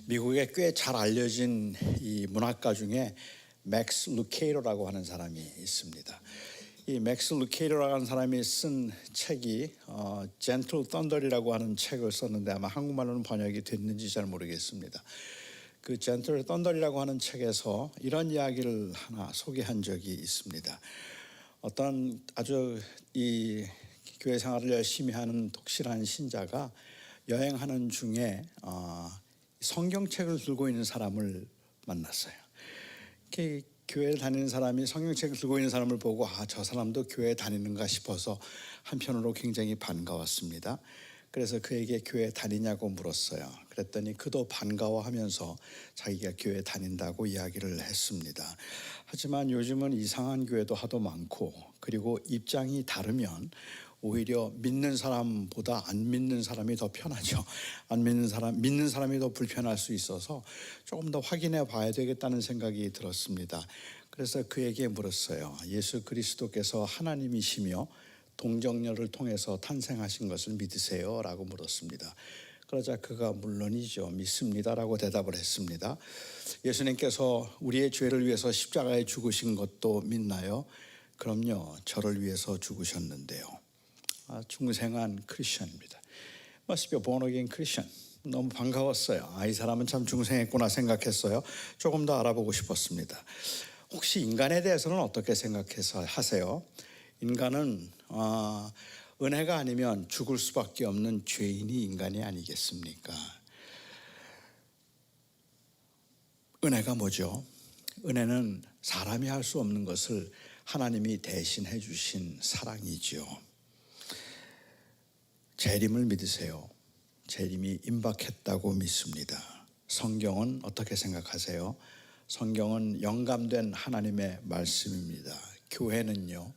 미국에 꽤 잘 알려진 이 문학가 중에 맥스 루케이로라고 하는 사람이 있습니다. 이 맥스 루케이로라고 하는 사람이 쓴 책이 Gentle Thunder이라고 하는 책을 썼는데 아마 한국말로는 번역이 됐는지 잘 모르겠습니다. 그 Gentle Thunder이라고 하는 책에서 이런 이야기를 하나 소개한 적이 있습니다. 어떤 아주 이 교회 생활을 열심히 하는 독실한 신자가 여행하는 중에 성경책을 들고 있는 사람을 만났어요. 교회에 다니는 사람이 성경책을 들고 있는 사람을 보고 저 사람도 교회에 다니는가 싶어서 한편으로 굉장히 반가웠습니다. 그래서 그에게 교회 다니냐고 물었어요. 그랬더니 그도 반가워하면서 자기가 교회 다닌다고 이야기를 했습니다. 하지만 요즘은 이상한 교회도 하도 많고 그리고 입장이 다르면 오히려 믿는 사람보다 안 믿는 사람이 더 편하죠. 믿는 사람이 더 불편할 수 있어서 조금 더 확인해 봐야 되겠다는 생각이 들었습니다. 그래서 그에게 물었어요. 예수 그리스도께서 하나님이시며 동정녀를 통해서 탄생하신 것을 믿으세요? 라고 물었습니다. 그러자 그가 물론이죠. 믿습니다라고 대답을 했습니다. 예수님께서 우리의 죄를 위해서 십자가에 죽으신 것도 믿나요? 그럼요. 저를 위해서 죽으셨는데요. 중생한 크리스천입니다. Must be a born again Christian. 너무 반가웠어요. 이 사람은 참 중생했구나 생각했어요. 조금 더 알아보고 싶었습니다. 혹시 인간에 대해서는 어떻게 생각해서 하세요? 인간은 은혜가 아니면 죽을 수밖에 없는 죄인이 인간이 아니겠습니까? 은혜가 뭐죠? 은혜는 사람이 할 수 없는 것을 하나님이 대신해 주신 사랑이죠. 재림을 믿으세요. 재림이 임박했다고 믿습니다. 성경은 어떻게 생각하세요? 성경은 영감된 하나님의 말씀입니다. 교회는요,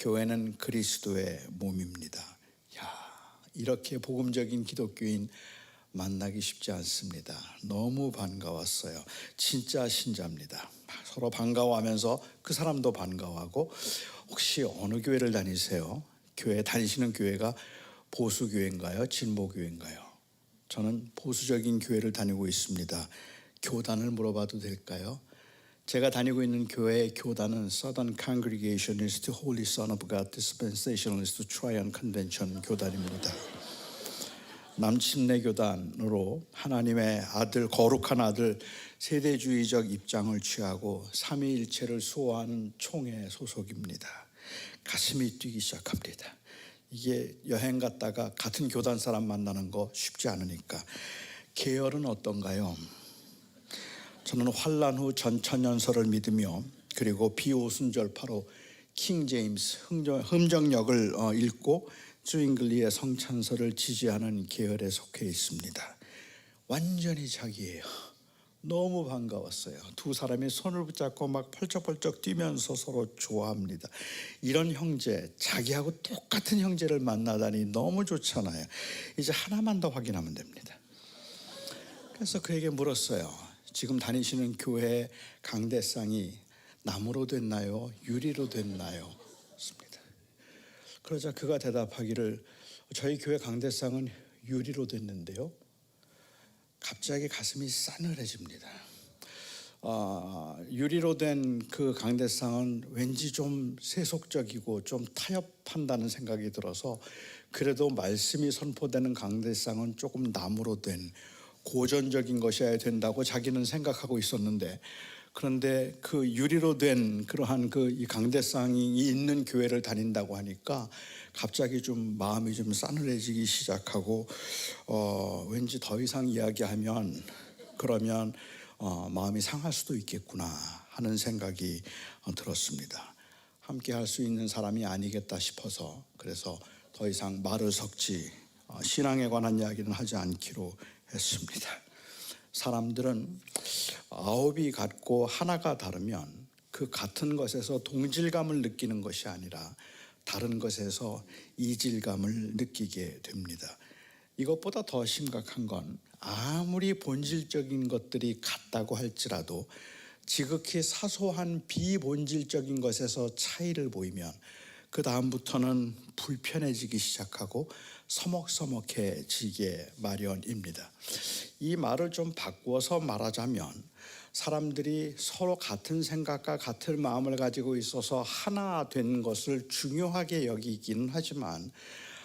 교회는 그리스도의 몸입니다. 이렇게 복음적인 기독교인 만나기 쉽지 않습니다. 너무 반가웠어요. 진짜 신자입니다. 서로 반가워하면서 그 사람도 반가워하고, 혹시 어느 교회를 다니세요? 교회 다니시는 교회가 보수교회인가요? 진보교회인가요? 저는 보수적인 교회를 다니고 있습니다. 교단을 물어봐도 될까요? 제가 다니고 있는 교회의 교단은 Southern Congregationalist Holy Son of God Dispensationalist Triad Convention 교단입니다. 남침내 교단으로 하나님의 아들, 거룩한 아들, 세대주의적 입장을 취하고 삼위일체를 수호하는 총회 소속입니다. 가슴이 뛰기 시작합니다. 이게 여행 갔다가 같은 교단 사람 만나는 거 쉽지 않으니까. 계열은 어떤가요? 저는 환란 후 전천연설을 믿으며 그리고 비오순절파로 킹 제임스 흠정역을 읽고 주잉글리의 성찬설을 지지하는 계열에 속해 있습니다. 완전히 자기예요. 너무 반가웠어요. 두 사람이 손을 붙잡고 막 펄쩍펄쩍 뛰면서 서로 좋아합니다. 이런 형제, 자기하고 똑같은 형제를 만나다니 너무 좋잖아요. 이제 하나만 더 확인하면 됩니다. 그래서 그에게 물었어요. 지금 다니시는 교회 강대상이 나무로 됐나요? 유리로 됐나요? 그러자 그가 대답하기를 저희 교회 강대상은 유리로 됐는데요. 갑자기 가슴이 싸늘해집니다. 유리로 된 그 강대상은 왠지 좀 세속적이고 좀 타협한다는 생각이 들어서 그래도 말씀이 선포되는 강대상은 조금 나무로 된 고전적인 것이어야 된다고 자기는 생각하고 있었는데, 그런데 그 유리로 된 그러한 이 강대상이 있는 교회를 다닌다고 하니까 갑자기 좀 마음이 좀 싸늘해지기 시작하고 왠지 더 이상 이야기하면 그러면 마음이 상할 수도 있겠구나 하는 생각이 들었습니다. 함께 할 수 있는 사람이 아니겠다 싶어서 그래서 더 이상 말을 섞지 신앙에 관한 이야기는 하지 않기로 했습니다. 사람들은 아홉이 같고 하나가 다르면 그 같은 것에서 동질감을 느끼는 것이 아니라 다른 것에서 이질감을 느끼게 됩니다. 이것보다 더 심각한 건 아무리 본질적인 것들이 같다고 할지라도 지극히 사소한 비본질적인 것에서 차이를 보이면 그 다음부터는 불편해지기 시작하고 서먹서먹해지게 마련입니다. 이 말을 좀 바꾸어서 말하자면 사람들이 서로 같은 생각과 같은 마음을 가지고 있어서 하나 된 것을 중요하게 여기기는 하지만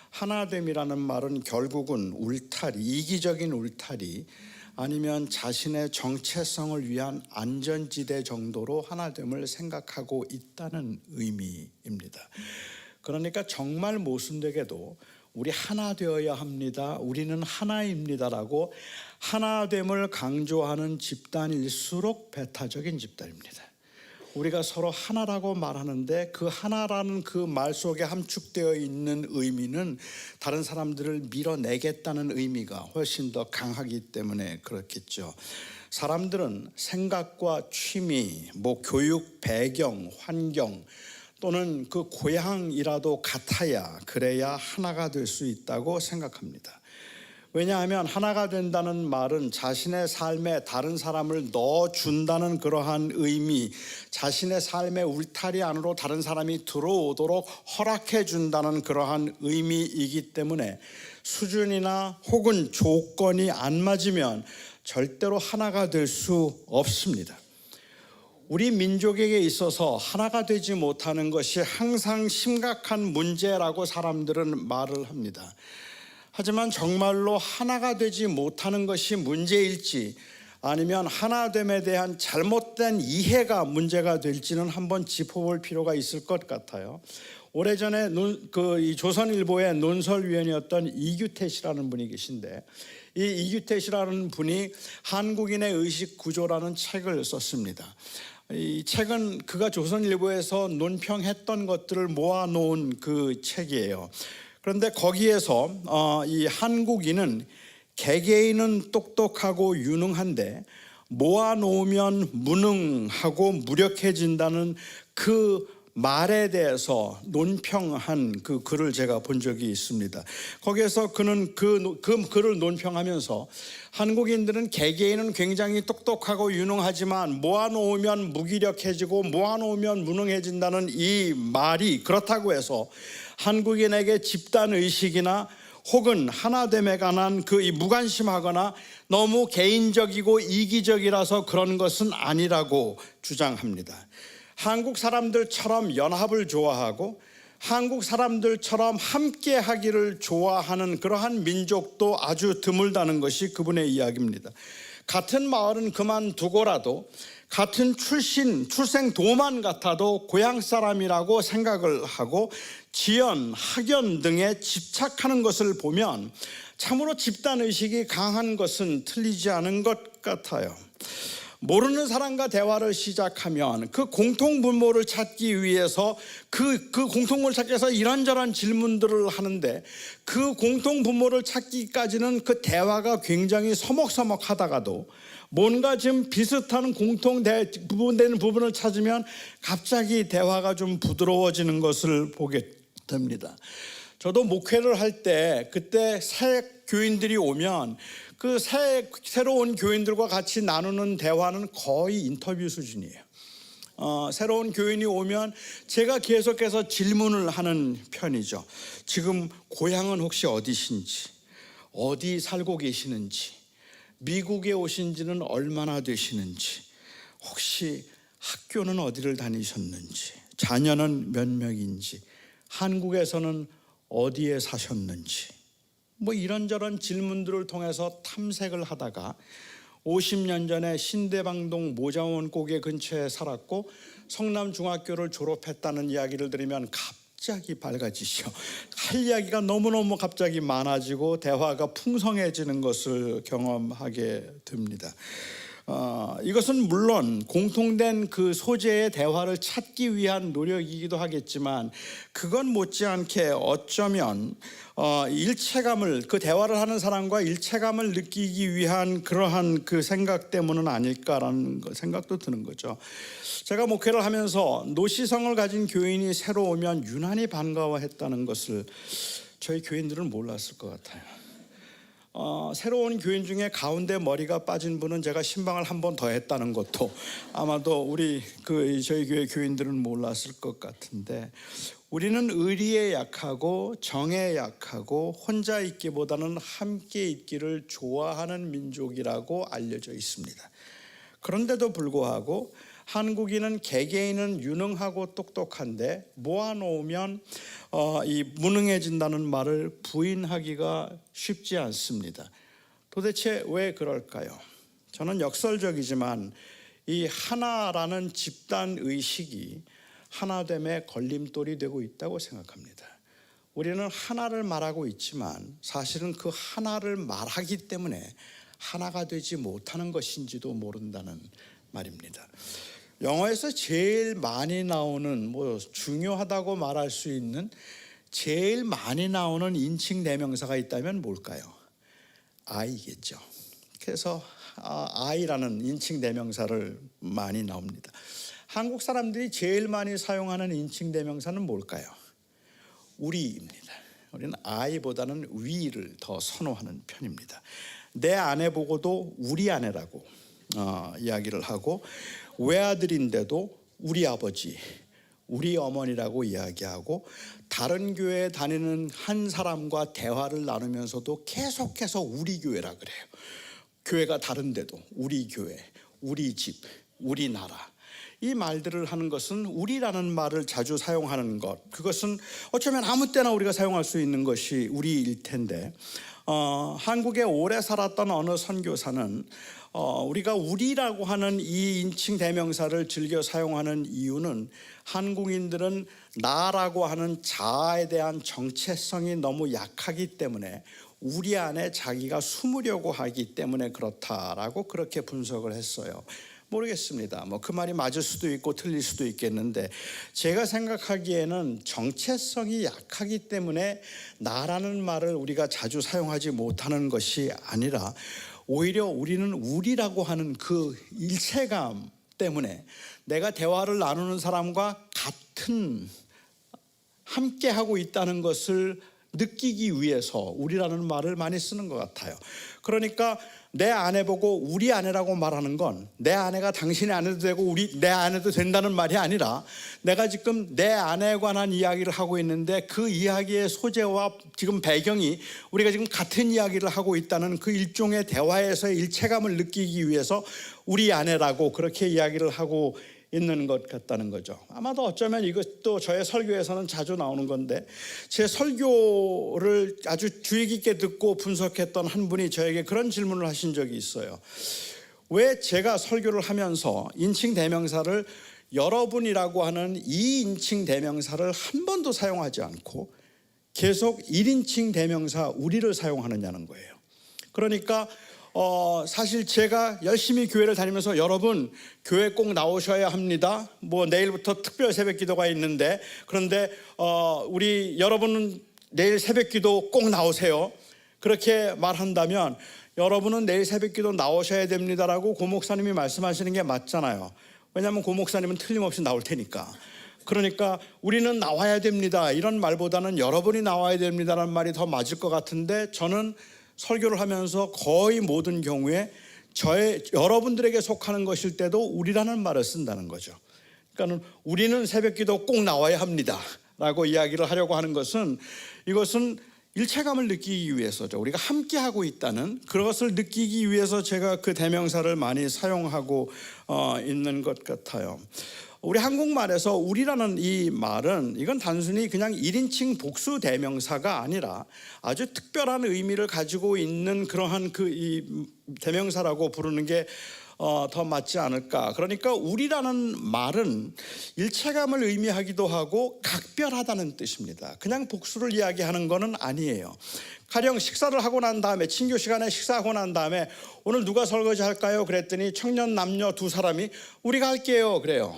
하나됨이라는 말은 결국은 울타리, 이기적인 울타리 아니면 자신의 정체성을 위한 안전지대 정도로 하나됨을 생각하고 있다는 의미입니다. 그러니까 정말 모순되게도 우리 하나 되어야 합니다. 우리는 하나입니다라고 하나됨을 강조하는 집단일수록 배타적인 집단입니다. 우리가 서로 하나라고 말하는데 그 하나라는 그 말 속에 함축되어 있는 의미는 다른 사람들을 밀어내겠다는 의미가 훨씬 더 강하기 때문에 그렇겠죠. 사람들은 생각과 취미, 교육, 배경, 환경 또는 그 고향이라도 같아야 그래야 하나가 될 수 있다고 생각합니다. 왜냐하면 하나가 된다는 말은 자신의 삶에 다른 사람을 넣어준다는 그러한 의미, 자신의 삶의 울타리 안으로 다른 사람이 들어오도록 허락해 준다는 그러한 의미이기 때문에 수준이나 혹은 조건이 안 맞으면 절대로 하나가 될 수 없습니다. 우리 민족에게 있어서 하나가 되지 못하는 것이 항상 심각한 문제라고 사람들은 말을 합니다. 하지만 정말로 하나가 되지 못하는 것이 문제일지 아니면 하나됨에 대한 잘못된 이해가 문제가 될지는 한번 짚어볼 필요가 있을 것 같아요. 오래전에 이 조선일보의 논설위원이었던 이규태 씨라는 분이 계신데 이 이규태 씨라는 분이 한국인의 의식구조라는 책을 썼습니다. 이 책은 그가 조선일보에서 논평했던 것들을 모아놓은 그 책이에요. 그런데 거기에서 이 한국인은 개개인은 똑똑하고 유능한데 모아놓으면 무능하고 무력해진다는 그 말에 대해서 논평한 그 글을 제가 본 적이 있습니다. 거기에서 그는 그 글을 논평하면서 한국인들은 개개인은 굉장히 똑똑하고 유능하지만 모아놓으면 무기력해지고 모아놓으면 무능해진다는 이 말이 그렇다고 해서 한국인에게 집단의식이나 혹은 하나됨에 관한 이 무관심하거나 너무 개인적이고 이기적이라서 그런 것은 아니라고 주장합니다. 한국 사람들처럼 연합을 좋아하고 한국 사람들처럼 함께 하기를 좋아하는 그러한 민족도 아주 드물다는 것이 그분의 이야기입니다. 같은 마을은 그만두고라도 같은 출생도만 같아도 고향 사람이라고 생각을 하고 지연, 학연 등에 집착하는 것을 보면 참으로 집단의식이 강한 것은 틀리지 않은 것 같아요. 모르는 사람과 대화를 시작하면 그 공통분모를 찾기 위해서 그 공통분모를 찾기 위해서 이런저런 질문들을 하는데 그 공통분모를 찾기까지는 그 대화가 굉장히 서먹서먹하다가도 뭔가 좀 비슷한 공통되는 부분을 찾으면 갑자기 대화가 좀 부드러워지는 것을 보게 됩니다. 저도 목회를 할 때 그때 새 교인들이 오면 그 새로운 교인들과 같이 나누는 대화는 거의 인터뷰 수준이에요. 새로운 교인이 오면 제가 계속해서 질문을 하는 편이죠. 지금 고향은 혹시 어디신지, 어디 살고 계시는지, 미국에 오신 지는 얼마나 되시는지, 혹시 학교는 어디를 다니셨는지, 자녀는 몇 명인지, 한국에서는 어디에 사셨는지, 이런저런 질문들을 통해서 탐색을 하다가 50년 전에 신대방동 모자원 고개 근처에 살았고 성남중학교를 졸업했다는 이야기를 들으면 갑자기 밝아지죠. 할 이야기가 너무너무 갑자기 많아지고 대화가 풍성해지는 것을 경험하게 됩니다. 이것은 물론 공통된 그 소재의 대화를 찾기 위한 노력이기도 하겠지만 그건 못지않게 어쩌면 일체감을, 그 대화를 하는 사람과 일체감을 느끼기 위한 그러한 그 생각 때문은 아닐까라는 생각도 드는 거죠. 제가 목회를 하면서 노시성을 가진 교인이 새로 오면 유난히 반가워했다는 것을 저희 교인들은 몰랐을 것 같아요. 새로운 교인 중에 가운데 머리가 빠진 분은 제가 신방을 한 번 더 했다는 것도 아마도 우리 저희 교회 교인들은 몰랐을 것 같은데, 우리는 의리에 약하고 정에 약하고 혼자 있기보다는 함께 있기를 좋아하는 민족이라고 알려져 있습니다. 그런데도 불구하고 한국인은 개개인은 유능하고 똑똑한데 모아놓으면 이 무능해진다는 말을 부인하기가 쉽지 않습니다. 도대체 왜 그럴까요? 저는 역설적이지만 이 하나라는 집단 의식이 하나됨의 걸림돌이 되고 있다고 생각합니다. 우리는 하나를 말하고 있지만 사실은 그 하나를 말하기 때문에 하나가 되지 못하는 것인지도 모른다는 말입니다. 영어에서 제일 많이 나오는, 중요하다고 말할 수 있는 제일 많이 나오는 인칭 대명사가 있다면 뭘까요? I겠죠. 그래서 I라는 인칭 대명사를 많이 나옵니다. 한국 사람들이 제일 많이 사용하는 인칭 대명사는 뭘까요? 우리입니다. 우리는 I보다는 we를 더 선호하는 편입니다. 내 아내 보고도 우리 아내라고 이야기를 하고, 외아들인데도 우리 아버지, 우리 어머니라고 이야기하고, 다른 교회에 다니는 한 사람과 대화를 나누면서도 계속해서 우리 교회라 그래요. 교회가 다른데도 우리 교회, 우리 집, 우리나라, 이 말들을 하는 것은 우리라는 말을 자주 사용하는 것, 그것은 어쩌면 아무 때나 우리가 사용할 수 있는 것이 우리일 텐데, 한국에 오래 살았던 어느 선교사는 우리가 우리라고 하는 이 인칭 대명사를 즐겨 사용하는 이유는 한국인들은 나라고 하는 자아에 대한 정체성이 너무 약하기 때문에 우리 안에 자기가 숨으려고 하기 때문에 그렇다라고 그렇게 분석을 했어요. 모르겠습니다. 그 말이 맞을 수도 있고 틀릴 수도 있겠는데, 제가 생각하기에는 정체성이 약하기 때문에 나라는 말을 우리가 자주 사용하지 못하는 것이 아니라 오히려 우리는 우리라고 하는 그 일체감 때문에 내가 대화를 나누는 사람과 같은 함께 하고 있다는 것을 느끼기 위해서 우리라는 말을 많이 쓰는 것 같아요. 그러니까 내 아내 보고 우리 아내라고 말하는 건 내 아내가 당신의 아내도 되고 내 아내도 된다는 말이 아니라, 내가 지금 내 아내에 관한 이야기를 하고 있는데 그 이야기의 소재와 지금 배경이 우리가 지금 같은 이야기를 하고 있다는 그 일종의 대화에서의 일체감을 느끼기 위해서 우리 아내라고 그렇게 이야기를 하고 있는 것 같다는 거죠. 아마도 어쩌면 이것도 저의 설교에서는 자주 나오는 건데, 제 설교를 아주 주의 깊게 듣고 분석했던 한 분이 저에게 그런 질문을 하신 적이 있어요. 왜 제가 설교를 하면서 인칭 대명사를 여러분이라고 하는 이 인칭 대명사를 한 번도 사용하지 않고 계속 1인칭 대명사 우리를 사용하느냐는 거예요. 그러니까 사실 제가 열심히 교회를 다니면서 여러분 교회 꼭 나오셔야 합니다. 내일부터 특별 새벽 기도가 있는데, 그런데 우리 여러분은 내일 새벽 기도 꼭 나오세요. 그렇게 말한다면 여러분은 내일 새벽 기도 나오셔야 됩니다라고 고 목사님이 말씀하시는 게 맞잖아요. 왜냐하면 고 목사님은 틀림없이 나올 테니까. 그러니까 우리는 나와야 됩니다 이런 말보다는 여러분이 나와야 됩니다라는 말이 더 맞을 것 같은데, 저는 설교를 하면서 거의 모든 경우에 여러분들에게 속하는 것일 때도 우리라는 말을 쓴다는 거죠. 그러니까 우리는 새벽기도 꼭 나와야 합니다 라고 이야기를 하려고 하는 것은, 이것은 일체감을 느끼기 위해서죠. 우리가 함께하고 있다는 그것을 느끼기 위해서 제가 그 대명사를 많이 사용하고 있는 것 같아요. 우리 한국말에서 우리라는 이 말은 이건 단순히 그냥 1인칭 복수 대명사가 아니라 아주 특별한 의미를 가지고 있는 그러한 이 대명사라고 부르는 게 더 맞지 않을까. 그러니까 우리라는 말은 일체감을 의미하기도 하고 각별하다는 뜻입니다. 그냥 복수를 이야기하는 것은 아니에요. 가령 식사를 하고 난 다음에, 친교 시간에 식사하고 난 다음에 오늘 누가 설거지 할까요? 그랬더니 청년 남녀 두 사람이 우리가 할게요 그래요.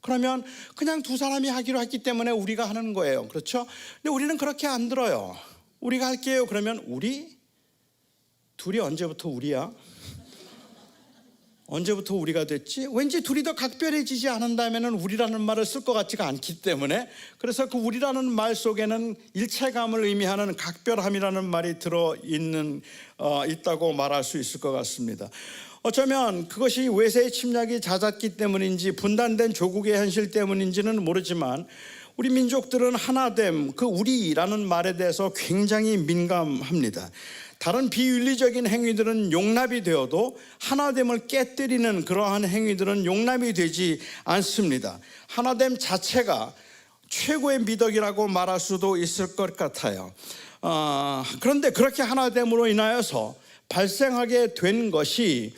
그러면 그냥 두 사람이 하기로 했기 때문에 우리가 하는 거예요. 그렇죠? 근데 우리는 그렇게 안 들어요. 우리가 할게요 그러면 우리? 둘이 언제부터 우리야? 언제부터 우리가 됐지? 왠지 둘이 더 각별해지지 않은다면 우리라는 말을 쓸 것 같지가 않기 때문에, 그래서 그 우리라는 말 속에는 일체감을 의미하는 각별함이라는 말이 있다고 말할 수 있을 것 같습니다. 어쩌면 그것이 외세의 침략이 잦았기 때문인지 분단된 조국의 현실 때문인지는 모르지만 우리 민족들은 하나됨, 그 우리라는 말에 대해서 굉장히 민감합니다. 다른 비윤리적인 행위들은 용납이 되어도 하나됨을 깨뜨리는 그러한 행위들은 용납이 되지 않습니다. 하나됨 자체가 최고의 미덕이라고 말할 수도 있을 것 같아요. 그런데 그렇게 하나됨으로 인하여서 발생하게 된 것이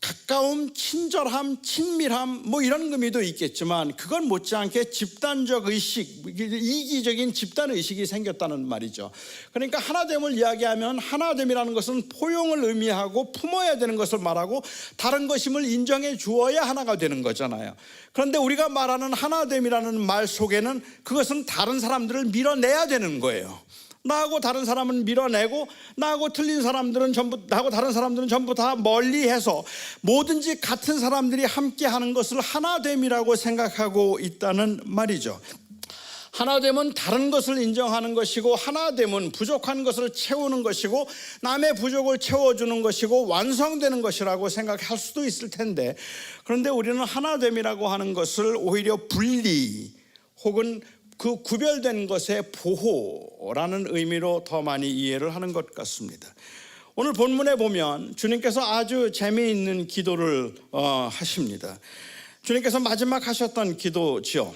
가까움, 친절함, 친밀함 뭐 이런 의미도 있겠지만 그건 못지않게 집단적 의식, 이기적인 집단 의식이 생겼다는 말이죠. 그러니까 하나됨을 이야기하면 하나됨이라는 것은 포용을 의미하고 품어야 되는 것을 말하고 다른 것임을 인정해 주어야 하나가 되는 거잖아요. 그런데 우리가 말하는 하나됨이라는 말 속에는 그것은 다른 사람들을 밀어내야 되는 거예요. 나하고 다른 사람은 밀어내고 나하고 다른 사람들은 전부 다 멀리해서 뭐든지 같은 사람들이 함께하는 것을 하나됨이라고 생각하고 있다는 말이죠. 하나됨은 다른 것을 인정하는 것이고, 하나됨은 부족한 것을 채우는 것이고, 남의 부족을 채워주는 것이고 완성되는 것이라고 생각할 수도 있을 텐데, 그런데 우리는 하나됨이라고 하는 것을 오히려 분리 혹은 그 구별된 것의 보호라는 의미로 더 많이 이해를 하는 것 같습니다. 오늘 본문에 보면 주님께서 아주 재미있는 기도를 하십니다. 주님께서 마지막 하셨던 기도죠.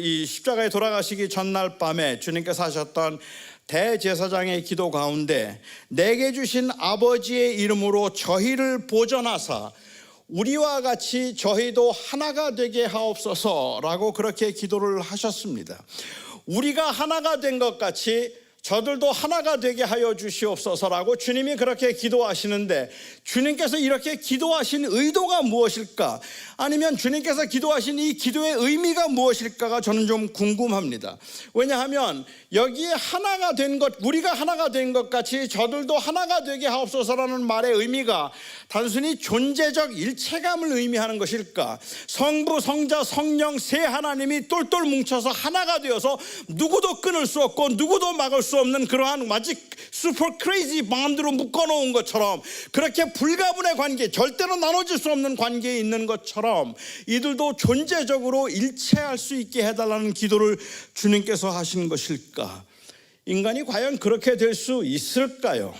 이 십자가에 돌아가시기 전날 밤에 주님께서 하셨던 대제사장의 기도 가운데 내게 주신 아버지의 이름으로 저희를 보전하사 우리와 같이 저희도 하나가 되게 하옵소서라고 그렇게 기도를 하셨습니다. 우리가 하나가 된 것 같이 저들도 하나가 되게 하여 주시옵소서라고 주님이 그렇게 기도하시는데, 주님께서 이렇게 기도하신 의도가 무엇일까? 아니면 주님께서 기도하신 이 기도의 의미가 무엇일까가 저는 좀 궁금합니다. 왜냐하면 여기에 하나가 된 것, 우리가 하나가 된 것 같이 저들도 하나가 되게 하옵소서라는 말의 의미가 단순히 존재적 일체감을 의미하는 것일까? 성부, 성자, 성령 세 하나님이 똘똘 뭉쳐서 하나가 되어서 누구도 끊을 수 없고 누구도 막을 수 없는 그러한 마치 슈퍼 크레이지 반드로 묶어놓은 것처럼, 그렇게 불가분의 관계, 절대로 나눠질 수 없는 관계에 있는 것처럼 이들도 존재적으로 일체할 수 있게 해달라는 기도를 주님께서 하신 것일까? 인간이 과연 그렇게 될 수 있을까요?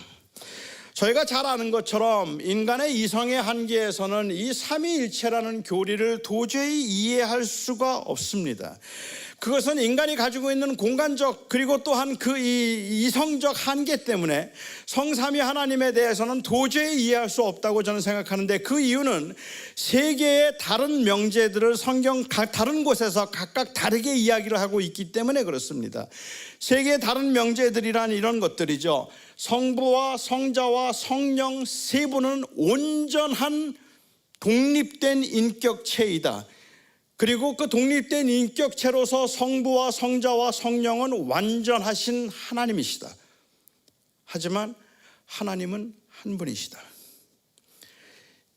저희가 잘 아는 것처럼 인간의 이성의 한계에서는 이 삼위일체라는 교리를 도저히 이해할 수가 없습니다. 그것은 인간이 가지고 있는 공간적 그리고 또한 그 이성적 한계 때문에 성삼위 하나님에 대해서는 도저히 이해할 수 없다고 저는 생각하는데, 그 이유는 세 개의 다른 명제들을 성경 다른 곳에서 각각 다르게 이야기를 하고 있기 때문에 그렇습니다. 세 개의 다른 명제들이란 이런 것들이죠. 성부와 성자와 성령 세 분은 온전한 독립된 인격체이다. 그리고 그 독립된 인격체로서 성부와 성자와 성령은 완전하신 하나님이시다. 하지만 하나님은 한 분이시다.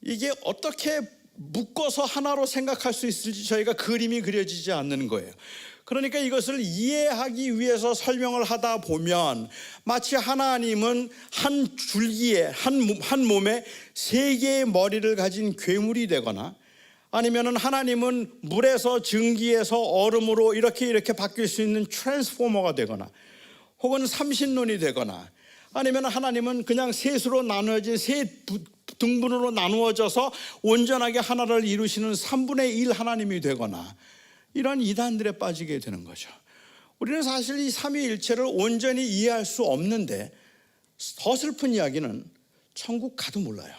이게 어떻게 묶어서 하나로 생각할 수 있을지 저희가 그림이 그려지지 않는 거예요. 그러니까 이것을 이해하기 위해서 설명을 하다 보면 마치 하나님은 한 줄기에 한 몸에 세 개의 머리를 가진 괴물이 되거나, 아니면은 하나님은 물에서 증기에서 얼음으로 이렇게 바뀔 수 있는 트랜스포머가 되거나, 혹은 삼신론이 되거나, 아니면 하나님은 그냥 셋으로 나누어진 세 등분으로 나누어져서 온전하게 하나를 이루시는 3분의 1 하나님이 되거나, 이런 이단들에 빠지게 되는 거죠. 우리는 사실 이 삼위일체를 온전히 이해할 수 없는데, 더 슬픈 이야기는 천국 가도 몰라요.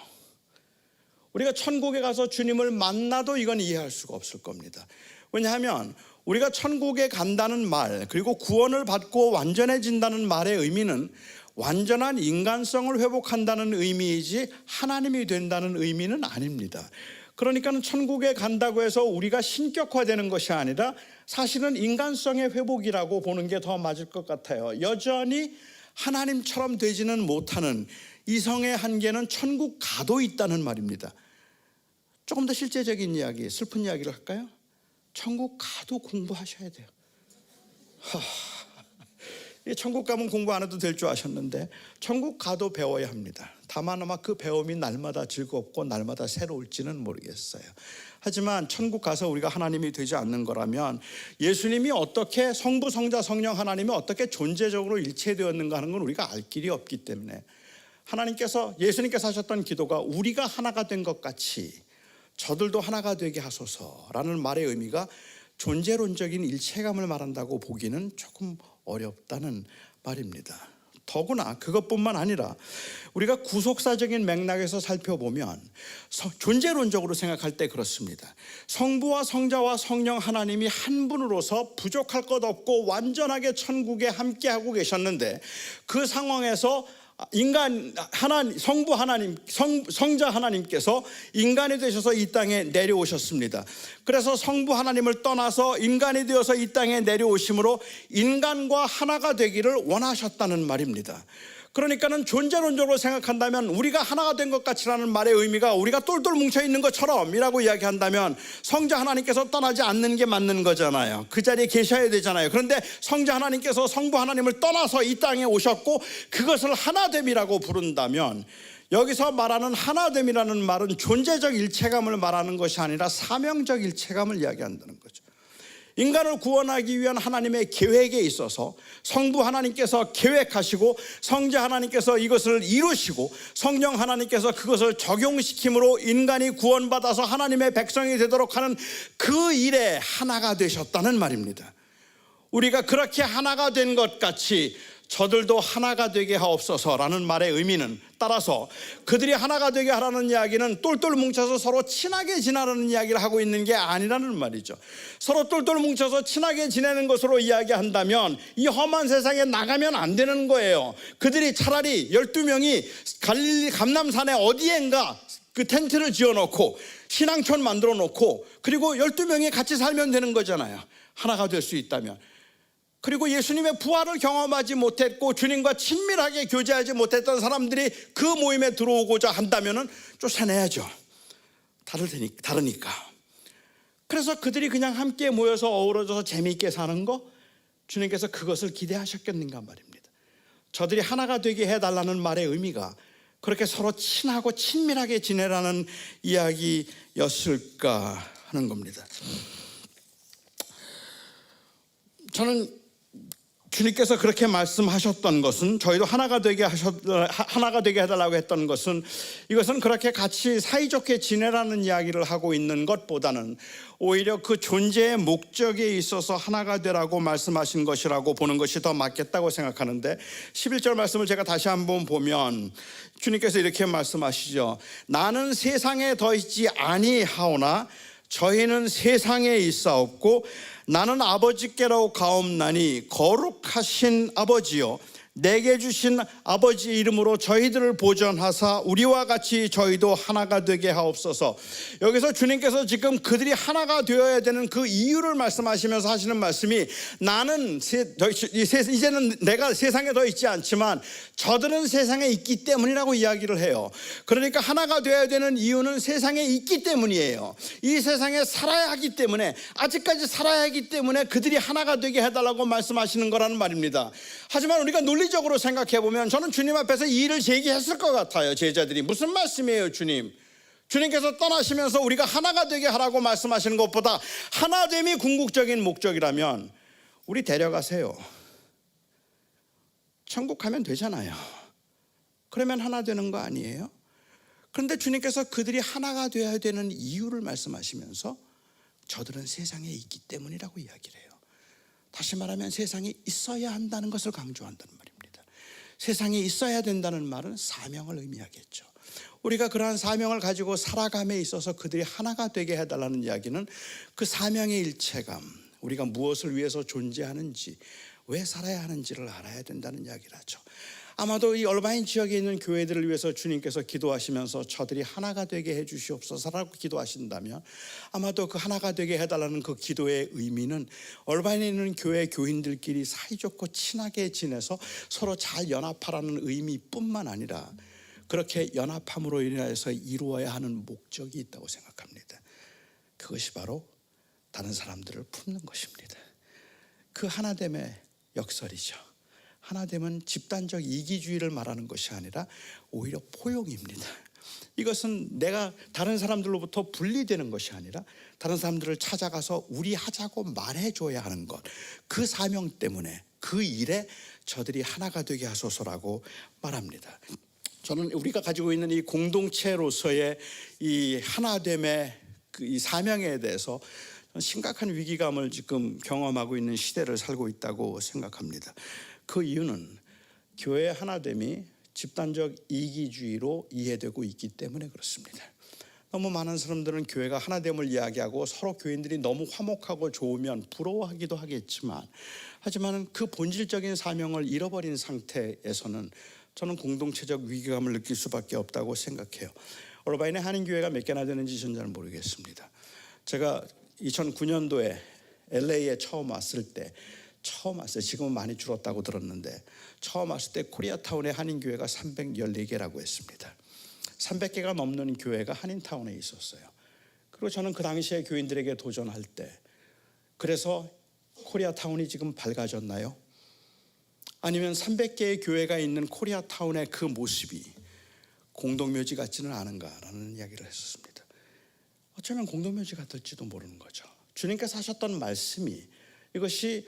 우리가 천국에 가서 주님을 만나도 이건 이해할 수가 없을 겁니다. 왜냐하면 우리가 천국에 간다는 말, 그리고 구원을 받고 완전해진다는 말의 의미는 완전한 인간성을 회복한다는 의미이지 하나님이 된다는 의미는 아닙니다. 그러니까 천국에 간다고 해서 우리가 신격화되는 것이 아니라 사실은 인간성의 회복이라고 보는 게 더 맞을 것 같아요. 여전히 하나님처럼 되지는 못하는 이성의 한계는 천국 가도 있다는 말입니다. 조금 더 실제적인 이야기, 슬픈 이야기를 할까요? 천국 가도 공부하셔야 돼요. 천국 가면 공부 안 해도 될 줄 아셨는데 천국 가도 배워야 합니다. 다만 아마 그 배움이 날마다 즐겁고 날마다 새로울지는 모르겠어요. 하지만 천국 가서 우리가 하나님이 되지 않는 거라면 예수님이 어떻게 성부, 성자, 성령 하나님이 어떻게 존재적으로 일체되었는가 하는 건 우리가 알 길이 없기 때문에 예수님께서 하셨던 기도가 우리가 하나가 된 것 같이 저들도 하나가 되게 하소서라는 말의 의미가 존재론적인 일체감을 말한다고 보기는 조금 어렵다는 말입니다. 더구나 그것뿐만 아니라 우리가 구속사적인 맥락에서 살펴보면 존재론적으로 생각할 때 그렇습니다. 성부와 성자와 성령 하나님이 한 분으로서 부족할 것 없고 완전하게 천국에 함께하고 계셨는데 그 상황에서 성부 하나님, 성자 하나님께서 인간이 되셔서 이 땅에 내려오셨습니다. 그래서 성부 하나님을 떠나서 인간이 되어서 이 땅에 내려오심으로 인간과 하나가 되기를 원하셨다는 말입니다. 그러니까는 존재론적으로 생각한다면 우리가 하나가 된 것 같이라는 말의 의미가 우리가 똘똘 뭉쳐있는 것처럼 이라고 이야기한다면 성자 하나님께서 떠나지 않는 게 맞는 거잖아요. 그 자리에 계셔야 되잖아요. 그런데 성자 하나님께서 성부 하나님을 떠나서 이 땅에 오셨고 그것을 하나됨이라고 부른다면 여기서 말하는 하나됨이라는 말은 존재적 일체감을 말하는 것이 아니라 사명적 일체감을 이야기한다는 거죠. 인간을 구원하기 위한 하나님의 계획에 있어서 성부 하나님께서 계획하시고 성자 하나님께서 이것을 이루시고 성령 하나님께서 그것을 적용시킴으로 인간이 구원받아서 하나님의 백성이 되도록 하는 그 일에 하나가 되셨다는 말입니다. 우리가 그렇게 하나가 된 것 같이 저들도 하나가 되게 하옵소서라는 말의 의미는 따라서 그들이 하나가 되게 하라는 이야기는 똘똘 뭉쳐서 서로 친하게 지내라는 이야기를 하고 있는 게 아니라는 말이죠. 서로 똘똘 뭉쳐서 친하게 지내는 것으로 이야기한다면 이 험한 세상에 나가면 안 되는 거예요. 그들이 차라리 12명이 갈릴리 감람산에 어디엔가 그 텐트를 지어놓고 신앙촌 만들어 놓고 그리고 12명이 같이 살면 되는 거잖아요. 하나가 될 수 있다면. 그리고 예수님의 부활을 경험하지 못했고 주님과 친밀하게 교제하지 못했던 사람들이 그 모임에 들어오고자 한다면 쫓아내야죠. 다르니까. 그래서 그들이 그냥 함께 모여서 어우러져서 재미있게 사는 거 주님께서 그것을 기대하셨겠는가 말입니다. 저들이 하나가 되게 해달라는 말의 의미가 그렇게 서로 친하고 친밀하게 지내라는 이야기였을까 하는 겁니다. 저는 주님께서 그렇게 말씀하셨던 것은 저희도 하나가 되게 해달라고 했던 것은 이것은 그렇게 같이 사이좋게 지내라는 이야기를 하고 있는 것보다는 오히려 그 존재의 목적에 있어서 하나가 되라고 말씀하신 것이라고 보는 것이 더 맞겠다고 생각하는데 11절 말씀을 제가 다시 한번 보면 주님께서 이렇게 말씀하시죠. 나는 세상에 더 있지 아니하오나 저희는 세상에 있사옵고 나는 아버지께로 가옵나니 거룩하신 아버지요 내게 주신 아버지 이름으로 저희들을 보존하사 우리와 같이 저희도 하나가 되게 하옵소서. 여기서 주님께서 지금 그들이 하나가 되어야 되는 그 이유를 말씀하시면서 하시는 말씀이 나는 이제는 내가 세상에 더 있지 않지만 저들은 세상에 있기 때문이라고 이야기를 해요. 그러니까 하나가 되어야 되는 이유는 세상에 있기 때문이에요. 이 세상에 살아야 하기 때문에 아직까지 살아야 하기 때문에 그들이 하나가 되게 해달라고 말씀하시는 거라는 말입니다. 하지만 우리가 논리적으로 생각해보면 저는 주님 앞에서 이 일을 제기했을 것 같아요. 제자들이 무슨 말씀이에요 주님? 주님께서 떠나시면서 우리가 하나가 되게 하라고 말씀하시는 것보다 하나됨이 궁극적인 목적이라면 우리 데려가세요. 천국 가면 되잖아요. 그러면 하나 되는 거 아니에요? 그런데 주님께서 그들이 하나가 되어야 되는 이유를 말씀하시면서 저들은 세상에 있기 때문이라고 이야기를 해요. 다시 말하면 세상에 있어야 한다는 것을 강조한다는 말입니다. 세상에 있어야 된다는 말은 사명을 의미하겠죠. 우리가 그러한 사명을 가지고 살아감에 있어서 그들이 하나가 되게 해달라는 이야기는 그 사명의 일체감, 우리가 무엇을 위해서 존재하는지 왜 살아야 하는지를 알아야 된다는 이야기를 하죠. 아마도 이 얼바인 지역에 있는 교회들을 위해서 주님께서 기도하시면서 저들이 하나가 되게 해 주시옵소서라고 기도하신다면 아마도 그 하나가 되게 해달라는 그 기도의 의미는 얼바인에 있는 교회 교인들끼리 사이좋고 친하게 지내서 서로 잘 연합하라는 의미뿐만 아니라 그렇게 연합함으로 인해서 이루어야 하는 목적이 있다고 생각합니다. 그것이 바로 다른 사람들을 품는 것입니다. 그 하나됨의 역설이죠. 하나됨은 집단적 이기주의를 말하는 것이 아니라 오히려 포용입니다. 이것은 내가 다른 사람들로부터 분리되는 것이 아니라 다른 사람들을 찾아가서 우리 하자고 말해줘야 하는 것, 그 사명 때문에 그 일에 저들이 하나가 되게 하소서라고 말합니다. 저는 우리가 가지고 있는 이 공동체로서의 이 하나됨의 이 사명에 대해서 심각한 위기감을 지금 경험하고 있는 시대를 살고 있다고 생각합니다. 그 이유는 교회의 하나됨이 집단적 이기주의로 이해되고 있기 때문에 그렇습니다. 너무 많은 사람들은 교회가 하나됨을 이야기하고 서로 교인들이 너무 화목하고 좋으면 부러워하기도 하겠지만, 하지만 그 본질적인 사명을 잃어버린 상태에서는 저는 공동체적 위기감을 느낄 수밖에 없다고 생각해요. 얼바인의 한인교회가 몇 개나 되는지 저는 잘 모르겠습니다. 제가 2009년도에 LA에 처음 왔어요. 지금은 많이 줄었다고 들었는데, 처음 왔을 때 코리아타운에 한인교회가 314개라고 했습니다. 300개가 넘는 교회가 한인타운에 있었어요. 그리고 저는 그 당시에 교인들에게 도전할 때, 그래서 코리아타운이 지금 밝아졌나요? 아니면 300개의 교회가 있는 코리아타운의 그 모습이 공동묘지 같지는 않은가라는 이야기를 했었습니다. 어쩌면 공동묘지 같을지도 모르는 거죠. 주님께서 하셨던 말씀이 이것이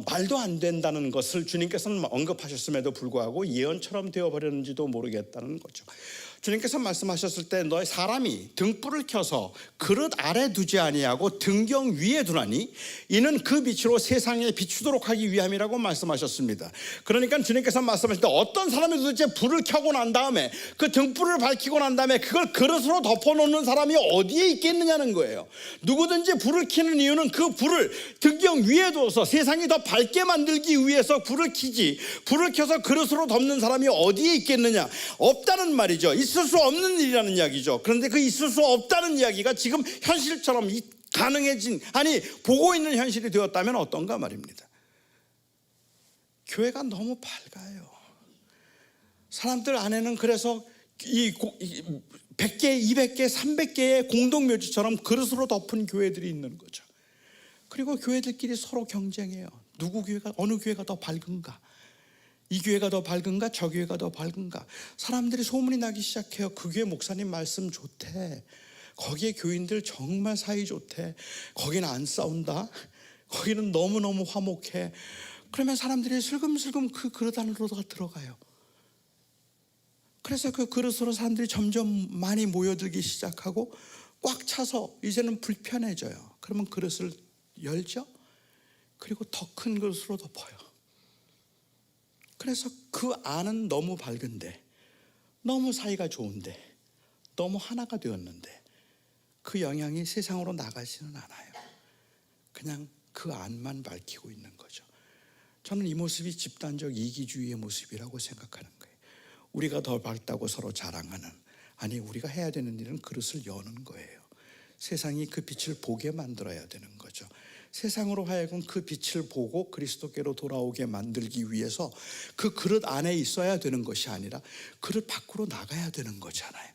말도 안 된다는 것을 주님께서는 언급하셨음에도 불구하고 예언처럼 되어버렸는지도 모르겠다는 거죠. 주님께서 말씀하셨을 때 너희 사람이 등불을 켜서 그릇 아래 두지 아니하고 등경 위에 두나니 이는 그 빛으로 세상에 비추도록 하기 위함이라고 말씀하셨습니다. 그러니까 주님께서 말씀하실 때 어떤 사람이 도대체 불을 켜고 난 다음에 그 등불을 밝히고 난 다음에 그걸 그릇으로 덮어놓는 사람이 어디에 있겠느냐는 거예요. 누구든지 불을 켜는 이유는 그 불을 등경 위에 두어서 세상이 더 밝게 만들기 위해서 불을 켜지, 불을 켜서 그릇으로 덮는 사람이 어디에 있겠느냐? 없다는 말이죠. 있을 수 없는 일이라는 이야기죠. 그런데 그 있을 수 없다는 이야기가 지금 현실처럼 가능해진, 아니 보고 있는 현실이 되었다면 어떤가 말입니다. 교회가 너무 밝아요. 사람들 안에는 그래서 이 100개, 200개, 300개의 공동묘지처럼 그릇으로 덮은 교회들이 있는 거죠. 그리고 교회들끼리 서로 경쟁해요. 어느 교회가 더 밝은가? 이 교회가 더 밝은가? 저 교회가 더 밝은가? 사람들이 소문이 나기 시작해요. 그 교회 목사님 말씀 좋대. 거기에 교인들 정말 사이 좋대. 거기는 안 싸운다. 거기는 너무너무 화목해. 그러면 사람들이 슬금슬금 그 그릇 안으로 들어가요. 그래서 그 그릇으로 사람들이 점점 많이 모여들기 시작하고 꽉 차서 이제는 불편해져요. 그러면 그릇을 열죠. 그리고 더 큰 그릇으로 덮어요. 그래서 그 안은 너무 밝은데, 너무 사이가 좋은데, 너무 하나가 되었는데 그 영향이 세상으로 나가지는 않아요. 그냥 그 안만 밝히고 있는 거죠. 저는 이 모습이 집단적 이기주의의 모습이라고 생각하는 거예요. 우리가 더 밝다고 서로 자랑하는, 아니 우리가 해야 되는 일은 그릇을 여는 거예요. 세상이 그 빛을 보게 만들어야 되는 거죠. 세상으로 하여금 그 빛을 보고 그리스도께로 돌아오게 만들기 위해서 그 그릇 안에 있어야 되는 것이 아니라 그릇 밖으로 나가야 되는 거잖아요.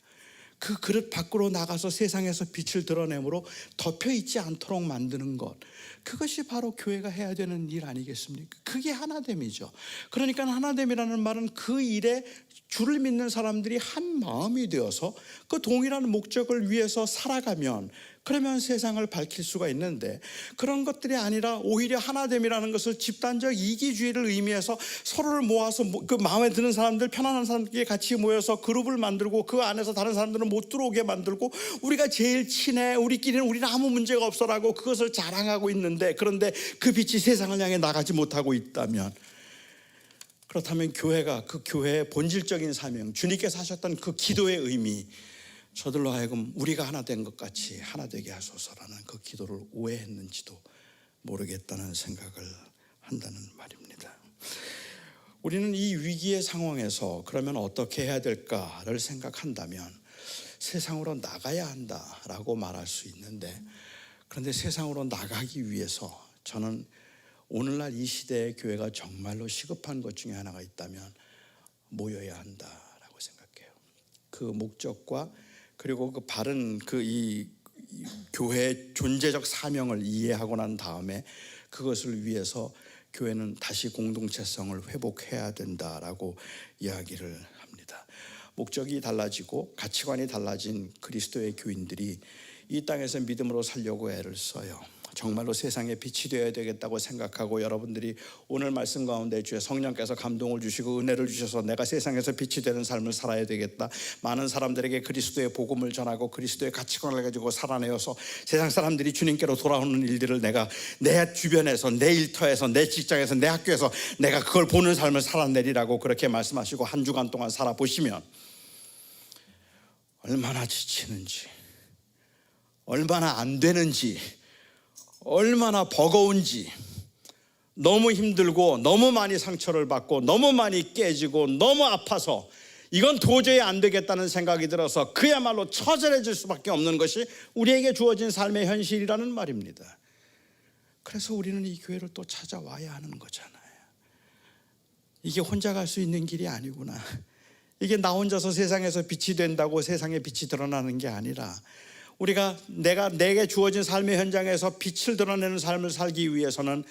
그 그릇 밖으로 나가서 세상에서 빛을 드러내므로 덮여 있지 않도록 만드는 것, 그것이 바로 교회가 해야 되는 일 아니겠습니까? 그게 하나됨이죠. 그러니까 하나됨이라는 말은 그 일에 주를 믿는 사람들이 한 마음이 되어서 그 동일한 목적을 위해서 살아가면, 그러면 세상을 밝힐 수가 있는데, 그런 것들이 아니라 오히려 하나됨이라는 것을 집단적 이기주의를 의미해서 서로를 모아서 그 마음에 드는 사람들, 편안한 사람들끼리 같이 모여서 그룹을 만들고 그 안에서 다른 사람들은 못 들어오게 만들고 우리가 제일 친해, 우리는 아무 문제가 없어라고 그것을 자랑하고 있는데, 그런데 그 빛이 세상을 향해 나가지 못하고 있다면, 그렇다면 교회가 그 교회의 본질적인 사명, 주님께서 하셨던 그 기도의 의미, 저들로 하여금 우리가 하나 된 것 같이 하나 되게 하소서라는 그 기도를 오해했는지도 모르겠다는 생각을 한다는 말입니다. 우리는 이 위기의 상황에서 그러면 어떻게 해야 될까를 생각한다면 세상으로 나가야 한다라고 말할 수 있는데, 그런데 세상으로 나가기 위해서 저는 오늘날 이 시대의 교회가 정말로 시급한 것 중에 하나가 있다면 모여야 한다라고 생각해요. 그 목적과 그리고 그 바른 이 교회의 존재적 사명을 이해하고 난 다음에 그것을 위해서 교회는 다시 공동체성을 회복해야 된다라고 이야기를 합니다. 목적이 달라지고 가치관이 달라진 그리스도의 교인들이 이 땅에서 믿음으로 살려고 애를 써요. 정말로 세상에 빛이 되어야 되겠다고 생각하고 여러분들이 오늘 말씀 가운데 주의 성령께서 감동을 주시고 은혜를 주셔서 내가 세상에서 빛이 되는 삶을 살아야 되겠다, 많은 사람들에게 그리스도의 복음을 전하고 그리스도의 가치관을 가지고 살아내어서 세상 사람들이 주님께로 돌아오는 일들을 내가 내 주변에서, 내 일터에서, 내 직장에서, 내 학교에서 내가 그걸 보는 삶을 살아내리라고 그렇게 말씀하시고 한 주간 동안 살아보시면 얼마나 지치는지, 얼마나 안 되는지, 얼마나 버거운지, 너무 힘들고 너무 많이 상처를 받고 너무 많이 깨지고 너무 아파서 이건 도저히 안 되겠다는 생각이 들어서 그야말로 처절해질 수밖에 없는 것이 우리에게 주어진 삶의 현실이라는 말입니다. 그래서 우리는 이 교회를 또 찾아와야 하는 거잖아요. 이게 혼자 갈 수 있는 길이 아니구나. 이게 나 혼자서 세상에서 빛이 된다고 세상에 빛이 드러나는 게 아니라 우리가 내게 주어진 삶의 현장에서 빛을 드러내는 삶을 살기 위해서는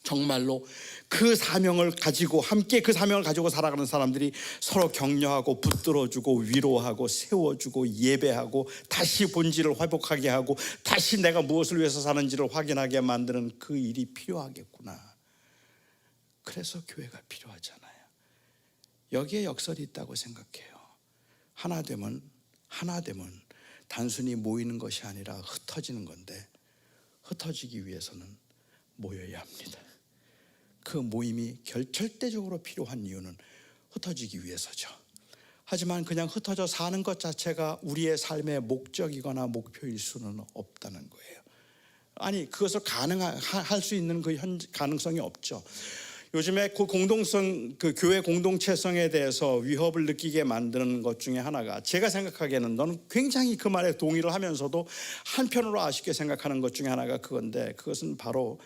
정말로 그 사명을 가지고 함께 그 사명을 가지고 살아가는 사람들이 서로 격려하고 붙들어주고 위로하고 세워주고 예배하고 다시 본질을 회복하게 하고 다시 내가 무엇을 위해서 사는지를 확인하게 만드는 그 일이 필요하겠구나. 그래서 교회가 필요하잖아요. 여기에 역설이 있다고 생각해요. 하나 되면 단순히 모이는 것이 아니라 흩어지는 건데, 흩어지기 위해서는 모여야 합니다. 그 모임이 절대적으로 필요한 이유는 흩어지기 위해서죠. 하지만 그냥 흩어져 사는 것 자체가 우리의 삶의 목적이거나 목표일 수는 없다는 거예요. 아니, 그것을 가능할 수 있는 그 가능성이 없죠. 요즘에 그 교회 공동체성에 대해서 위협을 느끼게 만드는 것 중에 하나가, 제가 생각하기에는 너는 굉장히 그 말에 동의를 하면서도 한편으로 아쉽게 생각하는 것 중에 하나가 그건데, 그것은 바로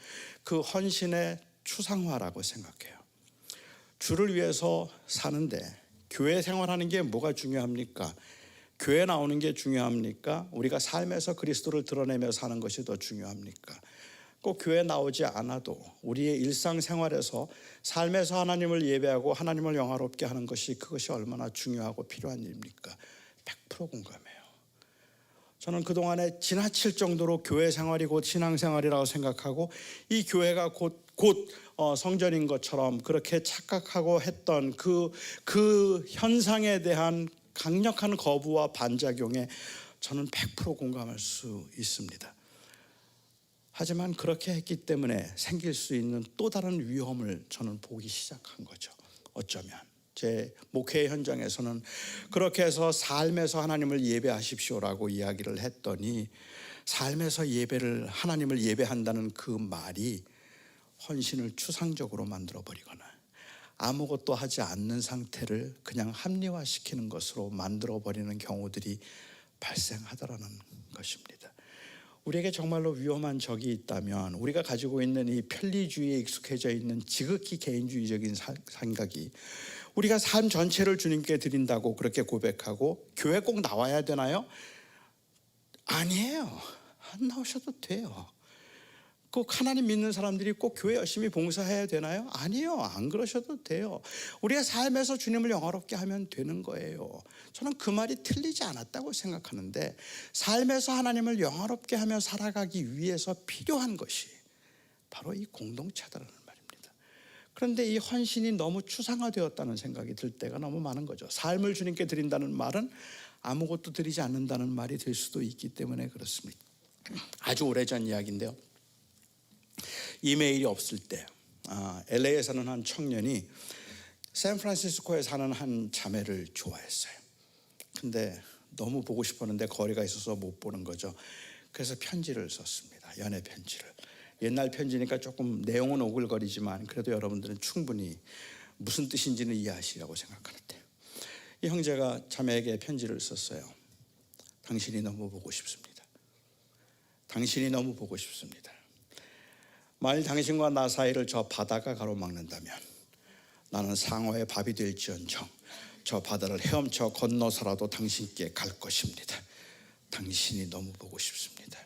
그 헌신의 추상화라고 생각해요. 주를 위해서 사는데 교회 생활하는 게 뭐가 중요합니까? 교회 나오는 게 중요합니까? 우리가 삶에서 그리스도를 드러내며 사는 것이 더 중요합니까? 꼭 교회 나오지 않아도 우리의 일상생활에서 삶에서 하나님을 예배하고 하나님을 영화롭게 하는 것이, 그것이 얼마나 중요하고 필요한 일입니까? 100% 공감해요. 저는 그동안에 지나칠 정도로 교회 생활이 곧 신앙생활이라고 생각하고 이 교회가 곧 성전인 것처럼 그렇게 착각하고 했던 그 현상에 대한 강력한 거부와 반작용에 저는 100% 공감할 수 있습니다. 하지만 그렇게 했기 때문에 생길 수 있는 또 다른 위험을 저는 보기 시작한 거죠. 어쩌면 제 목회 현장에서는 그렇게 해서 삶에서 하나님을 예배하십시오라고 이야기를 했더니, 삶에서 하나님을 예배한다는 그 말이 헌신을 추상적으로 만들어버리거나 아무것도 하지 않는 상태를 그냥 합리화시키는 것으로 만들어버리는 경우들이 발생하더라는 것입니다. 우리에게 정말로 위험한 적이 있다면, 우리가 가지고 있는 이 편리주의에 익숙해져 있는 지극히 개인주의적인 생각이, 우리가 삶 전체를 주님께 드린다고 그렇게 고백하고 교회 꼭 나와야 되나요? 아니에요. 안 나오셔도 돼요. 꼭 하나님 믿는 사람들이 꼭 교회 열심히 봉사해야 되나요? 아니요, 안 그러셔도 돼요. 우리가 삶에서 주님을 영화롭게 하면 되는 거예요. 저는 그 말이 틀리지 않았다고 생각하는데, 삶에서 하나님을 영화롭게 하며 살아가기 위해서 필요한 것이 바로 이 공동체다라는 말입니다. 그런데 이 헌신이 너무 추상화되었다는 생각이 들 때가 너무 많은 거죠. 삶을 주님께 드린다는 말은 아무것도 드리지 않는다는 말이 될 수도 있기 때문에 그렇습니다. 아주 오래전 이야기인데요, 이메일이 없을 때 LA에 사는 한 청년이 샌프란시스코에 사는 한 자매를 좋아했어요. 근데 너무 보고 싶었는데 거리가 있어서 못 보는 거죠. 그래서 편지를 썼습니다. 연애 편지를. 옛날 편지니까 조금 내용은 오글거리지만 그래도 여러분들은 충분히 무슨 뜻인지는 이해하시라고 생각하는데, 이 형제가 자매에게 편지를 썼어요. 당신이 너무 보고 싶습니다. 당신이 너무 보고 싶습니다. 만일 당신과 나 사이를 저 바다가 가로막는다면 나는 상어의 밥이 될지언정 저 바다를 헤엄쳐 건너서라도 당신께 갈 것입니다. 당신이 너무 보고 싶습니다.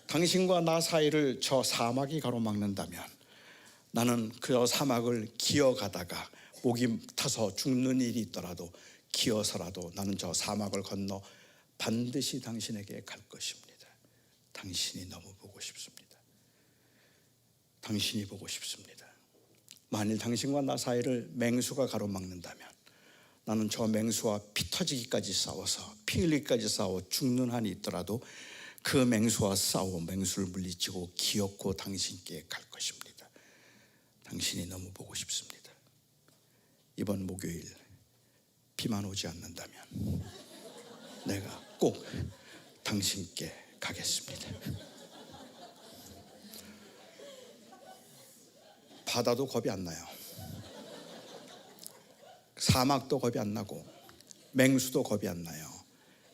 당신과 나 사이를 저 사막이 가로막는다면 나는 그 사막을 기어가다가 목이 타서 죽는 일이 있더라도 기어서라도 나는 저 사막을 건너 반드시 당신에게 갈 것입니다. 당신이 너무 보고 싶습니다. 당신이 보고 싶습니다. 만일 당신과 나 사이를 맹수가 가로막는다면 나는 저 맹수와 피 터지기까지 싸워서 피 흘리기까지 싸워 죽는 한이 있더라도 그 맹수와 싸워 맹수를 물리치고 기어코 당신께 갈 것입니다. 당신이 너무 보고 싶습니다. 이번 목요일 비만 오지 않는다면 내가 꼭 당신께 가겠습니다. 바다도 겁이 안 나요. 사막도 겁이 안 나고 맹수도 겁이 안 나요.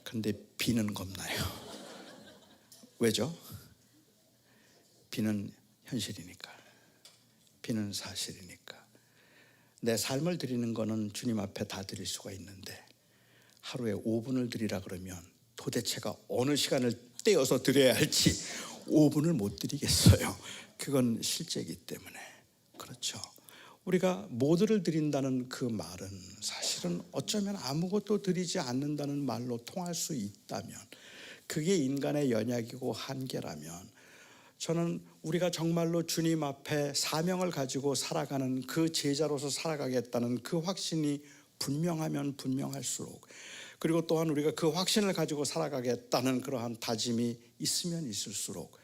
그런데 비는 겁나요. 왜죠? 비는 현실이니까. 비는 사실이니까. 내 삶을 드리는 거는 주님 앞에 다 드릴 수가 있는데 하루에 5분을 드리라 그러면 도대체가 어느 시간을 떼어서 드려야 할지 5분을 못 드리겠어요. 그건 실제이기 때문에. 그렇죠. 우리가 모두를 드린다는 그 말은 사실은 어쩌면 아무것도 드리지 않는다는 말로 통할 수 있다면, 그게 인간의 연약이고 한계라면, 저는 우리가 정말로 주님 앞에 사명을 가지고 살아가는 그 제자로서 살아가겠다는 그 확신이 분명하면 분명할수록, 그리고 또한 우리가 그 확신을 가지고 살아가겠다는 그러한 다짐이 있으면 있을수록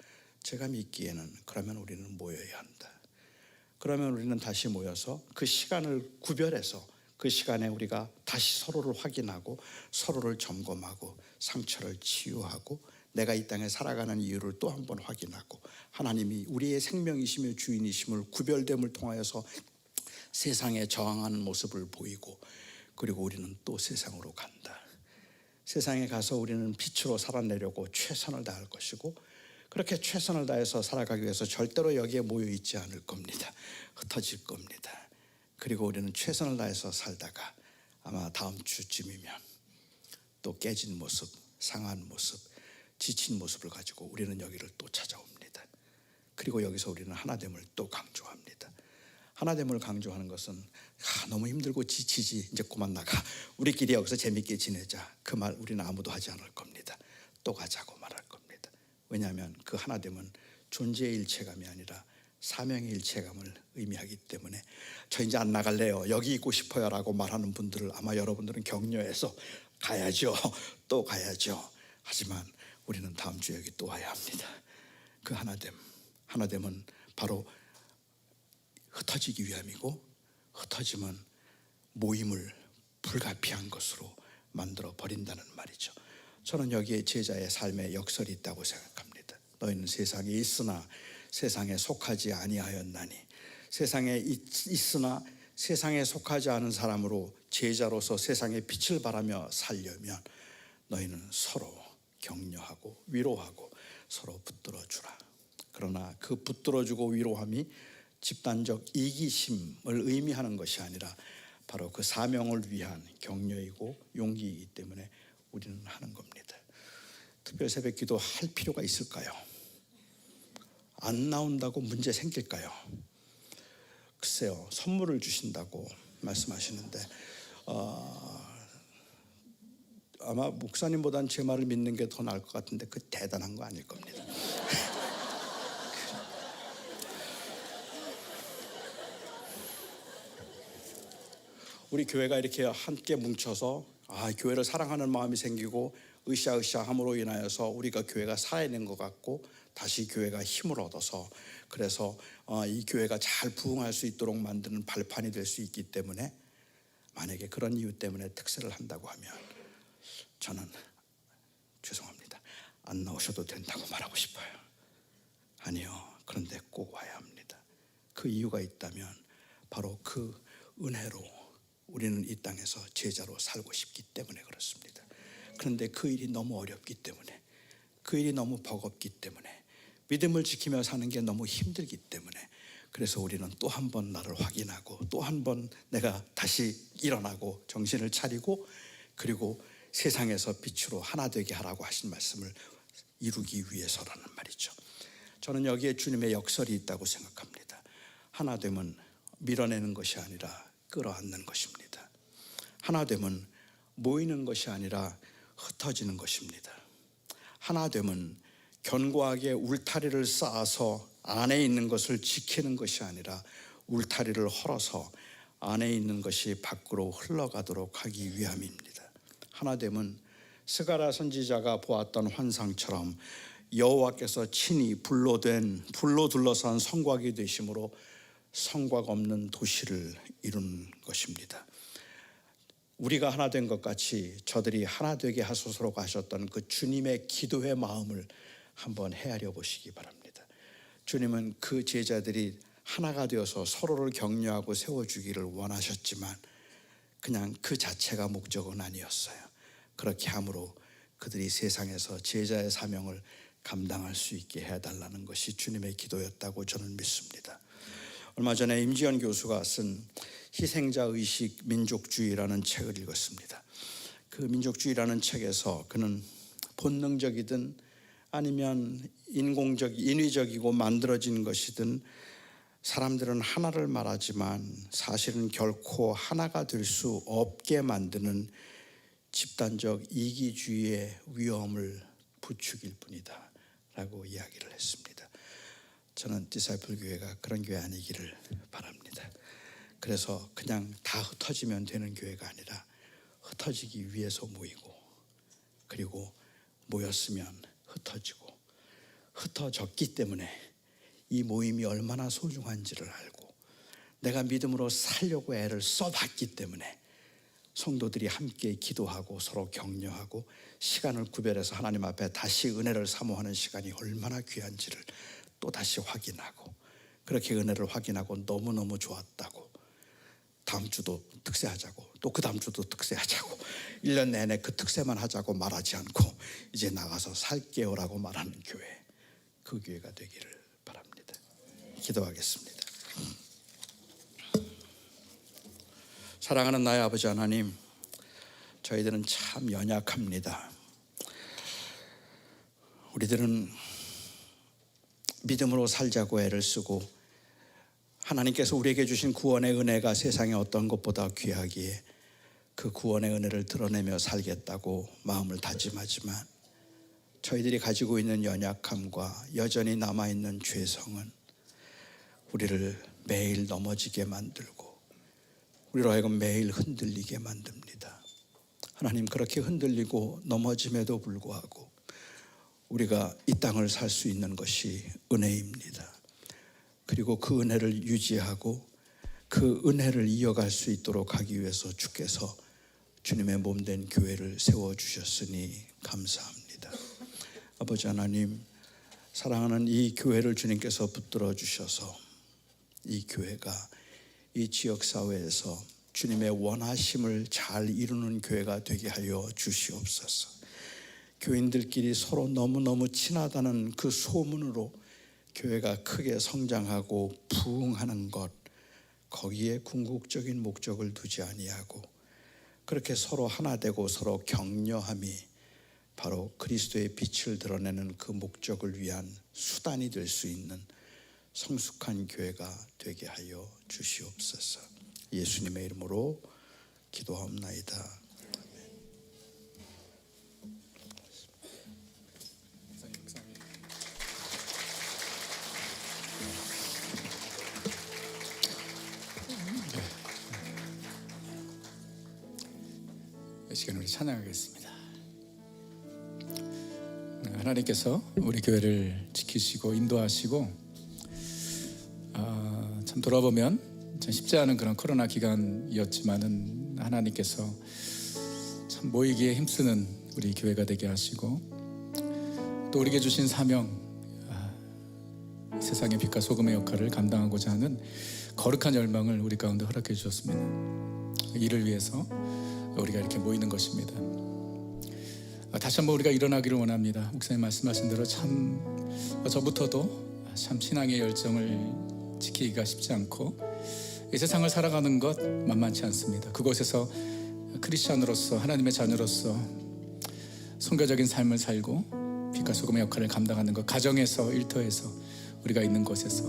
제가 믿기에는 그러면 우리는 모여야 한다. 그러면 우리는 다시 모여서 그 시간을 구별해서 그 시간에 우리가 다시 서로를 확인하고 서로를 점검하고 상처를 치유하고 내가 이 땅에 살아가는 이유를 또 한 번 확인하고 하나님이 우리의 생명이시며 주인이심을 구별됨을 통하여서 세상에 저항하는 모습을 보이고, 그리고 우리는 또 세상으로 간다. 세상에 가서 우리는 빛으로 살아내려고 최선을 다할 것이고, 그렇게 최선을 다해서 살아가기 위해서 절대로 여기에 모여 있지 않을 겁니다. 흩어질 겁니다. 그리고 우리는 최선을 다해서 살다가 아마 다음 주쯤이면 또 깨진 모습, 상한 모습, 지친 모습을 가지고 우리는 여기를 또 찾아옵니다. 그리고 여기서 우리는 하나됨을 또 강조합니다. 하나됨을 강조하는 것은 너무 힘들고 지치지, 이제 그만 나가, 우리끼리 여기서 재밌게 지내자, 그 말 우리는 아무도 하지 않을 겁니다. 또 가자고 말할 겁니다. 왜냐하면 그 하나됨은 존재의 일체감이 아니라 사명의 일체감을 의미하기 때문에, 저 이제 안 나갈래요, 여기 있고 싶어요 라고 말하는 분들을 아마 여러분들은 격려해서 가야죠, 또 가야죠. 하지만 우리는 다음 주에 여기 또 와야 합니다. 그 하나됨은 바로 흩어지기 위함이고, 흩어짐은 모임을 불가피한 것으로 만들어 버린다는 말이죠. 저는 여기에 제자의 삶의 역설이 있다고 생각합니다. 너희는 세상에 있으나 세상에 속하지 아니하였나니, 세상에 있으나 세상에 속하지 않은 사람으로 제자로서 세상의 빛을 발하며 살려면 너희는 서로 격려하고 위로하고 서로 붙들어주라. 그러나 그 붙들어주고 위로함이 집단적 이기심을 의미하는 것이 아니라 바로 그 사명을 위한 격려이고 용기이기 때문에 우리는 하는 겁니다. 특별 새벽 기도 할 필요가 있을까요? 안 나온다고 문제 생길까요? 글쎄요, 선물을 주신다고 말씀하시는데 아마 목사님보다는 제 말을 믿는 게 더 나을 것 같은데 그 대단한 거 아닐 겁니다. 우리 교회가 이렇게 함께 뭉쳐서 교회를 사랑하는 마음이 생기고 으쌰으쌰함으로 인하여서 우리가 교회가 살아있는 것 같고 다시 교회가 힘을 얻어서, 그래서 이 교회가 잘 부흥할 수 있도록 만드는 발판이 될 수 있기 때문에, 만약에 그런 이유 때문에 특세를 한다고 하면 저는 죄송합니다, 안 나오셔도 된다고 말하고 싶어요. 아니요, 그런데 꼭 와야 합니다. 그 이유가 있다면 바로 그 은혜로 우리는 이 땅에서 제자로 살고 싶기 때문에 그렇습니다. 그런데 그 일이 너무 어렵기 때문에, 그 일이 너무 버겁기 때문에, 믿음을 지키며 사는 게 너무 힘들기 때문에, 그래서 우리는 또 한 번 나를 확인하고 또 한 번 내가 다시 일어나고 정신을 차리고, 그리고 세상에서 빛으로 하나 되게 하라고 하신 말씀을 이루기 위해서라는 말이죠. 저는 여기에 주님의 역설이 있다고 생각합니다. 하나 되면 밀어내는 것이 아니라 끌어안는 것입니다. 하나 되면 모이는 것이 아니라 흩어지는 것입니다. 하나 되면 견고하게 울타리를 쌓아서 안에 있는 것을 지키는 것이 아니라 울타리를 헐어서 안에 있는 것이 밖으로 흘러가도록 하기 위함입니다. 하나 되면 스가랴 선지자가 보았던 환상처럼 여호와께서 친히 불로 둘러싼 성곽이 되심으로 성곽 없는 도시를 이루는 것입니다. 우리가 하나 된 것 같이 저들이 하나 되게 하소서라고 하셨던 그 주님의 기도의 마음을 한번 헤아려 보시기 바랍니다. 주님은 그 제자들이 하나가 되어서 서로를 격려하고 세워주기를 원하셨지만 그냥 그 자체가 목적은 아니었어요. 그렇게 함으로 그들이 세상에서 제자의 사명을 감당할 수 있게 해달라는 것이 주님의 기도였다고 저는 믿습니다. 얼마 전에 임지연 교수가 쓴 희생자 의식 민족주의라는 책을 읽었습니다. 그 민족주의라는 책에서 그는 본능적이든 아니면 인위적이고 만들어진 것이든 사람들은 하나를 말하지만 사실은 결코 하나가 될 수 없게 만드는 집단적 이기주의의 위험을 부추길 뿐이다 라고 이야기를 했습니다. 저는 디사이플 교회가 그런 교회 아니기를 바랍니다. 그래서 그냥 다 흩어지면 되는 교회가 아니라 흩어지기 위해서 모이고, 그리고 모였으면 흩어지고, 흩어졌기 때문에 이 모임이 얼마나 소중한지를 알고 내가 믿음으로 살려고 애를 써봤기 때문에 성도들이 함께 기도하고 서로 격려하고 시간을 구별해서 하나님 앞에 다시 은혜를 사모하는 시간이 얼마나 귀한지를 또 다시 확인하고, 그렇게 은혜를 확인하고 너무너무 좋았다고 다음 주도 특세하자고, 또 그 다음 주도 특세하자고, 1년 내내 그 특세만 하자고 말하지 않고 이제 나가서 살게요라고 말하는 교회, 그 교회가 되기를 바랍니다. 기도하겠습니다. 사랑하는 나의 아버지 하나님, 저희들은 참 연약합니다. 우리들은 믿음으로 살자고 애를 쓰고 하나님께서 우리에게 주신 구원의 은혜가 세상의 어떤 것보다 귀하기에 그 구원의 은혜를 드러내며 살겠다고 마음을 다짐하지만 저희들이 가지고 있는 연약함과 여전히 남아있는 죄성은 우리를 매일 넘어지게 만들고 우리로 하여금 매일 흔들리게 만듭니다. 하나님, 그렇게 흔들리고 넘어짐에도 불구하고 우리가 이 땅을 살 수 있는 것이 은혜입니다. 그리고 그 은혜를 유지하고 그 은혜를 이어갈 수 있도록 하기 위해서 주께서 주님의 몸된 교회를 세워주셨으니 감사합니다. 아버지 하나님, 사랑하는 이 교회를 주님께서 붙들어 주셔서 이 교회가 이 지역사회에서 주님의 원하심을 잘 이루는 교회가 되게 하여 주시옵소서. 교인들끼리 서로 너무너무 친하다는 그 소문으로 교회가 크게 성장하고 부흥하는 것, 거기에 궁극적인 목적을 두지 아니하고 그렇게 서로 하나 되고 서로 격려함이 바로 그리스도의 빛을 드러내는 그 목적을 위한 수단이 될 수 있는 성숙한 교회가 되게 하여 주시옵소서. 예수님의 이름으로 기도하옵나이다. 이 시간 우리 찬양하겠습니다. 하나님께서 우리 교회를 지키시고 인도하시고 참 돌아보면 참 쉽지 않은 그런 코로나 기간이었지만은 하나님께서 참 모이기에 힘쓰는 우리 교회가 되게 하시고 또 우리에게 주신 사명, 세상의 빛과 소금의 역할을 감당하고자 하는 거룩한 열망을 우리 가운데 허락해 주셨습니다. 이를 위해서 우리가 이렇게 모이는 것입니다. 다시 한번 우리가 일어나기를 원합니다. 목사님 말씀하신 대로 참 저부터도 참 신앙의 열정을 지키기가 쉽지 않고 이 세상을 살아가는 것 만만치 않습니다. 그곳에서 크리스찬으로서 하나님의 자녀로서 선교적인 삶을 살고 빛과 소금의 역할을 감당하는 것, 가정에서, 일터에서, 우리가 있는 곳에서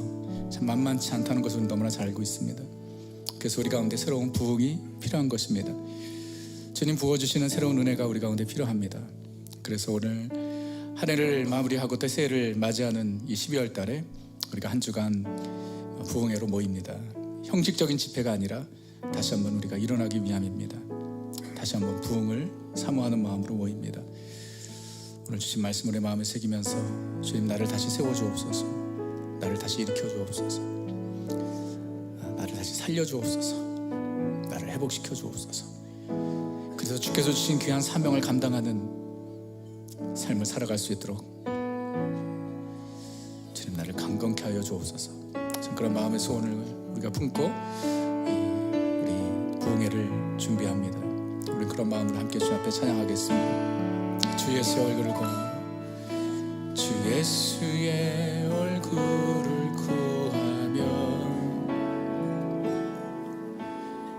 참 만만치 않다는 것을 너무나 잘 알고 있습니다. 그래서 우리 가운데 새로운 부흥이 필요한 것입니다. 주님 부어주시는 새로운 은혜가 우리 가운데 필요합니다. 그래서 오늘 한 해를 마무리하고 또 새해를 맞이하는 이 12월 달에 우리가 한 주간 부흥회로 모입니다. 형식적인 집회가 아니라 다시 한번 우리가 일어나기 위함입니다. 다시 한번 부흥을 사모하는 마음으로 모입니다. 오늘 주신 말씀을 내 마음에 새기면서 주님 나를 다시 세워주옵소서, 나를 다시 일으켜주옵소서, 나를 다시 살려주옵소서, 나를 회복시켜주옵소서. 그래서 주께서 주신 귀한 사명을 감당하는 삶을 살아갈 수 있도록 주님 나를 강건케 하여 주옵소서. 그런 마음의 소원을 우리가 품고 우리 부흥회를 준비합니다. 우리 그런 마음으로 함께 주 앞에 찬양하겠습니다. 주 예수의 얼굴을 구하며, 주 예수의 얼굴을 구하며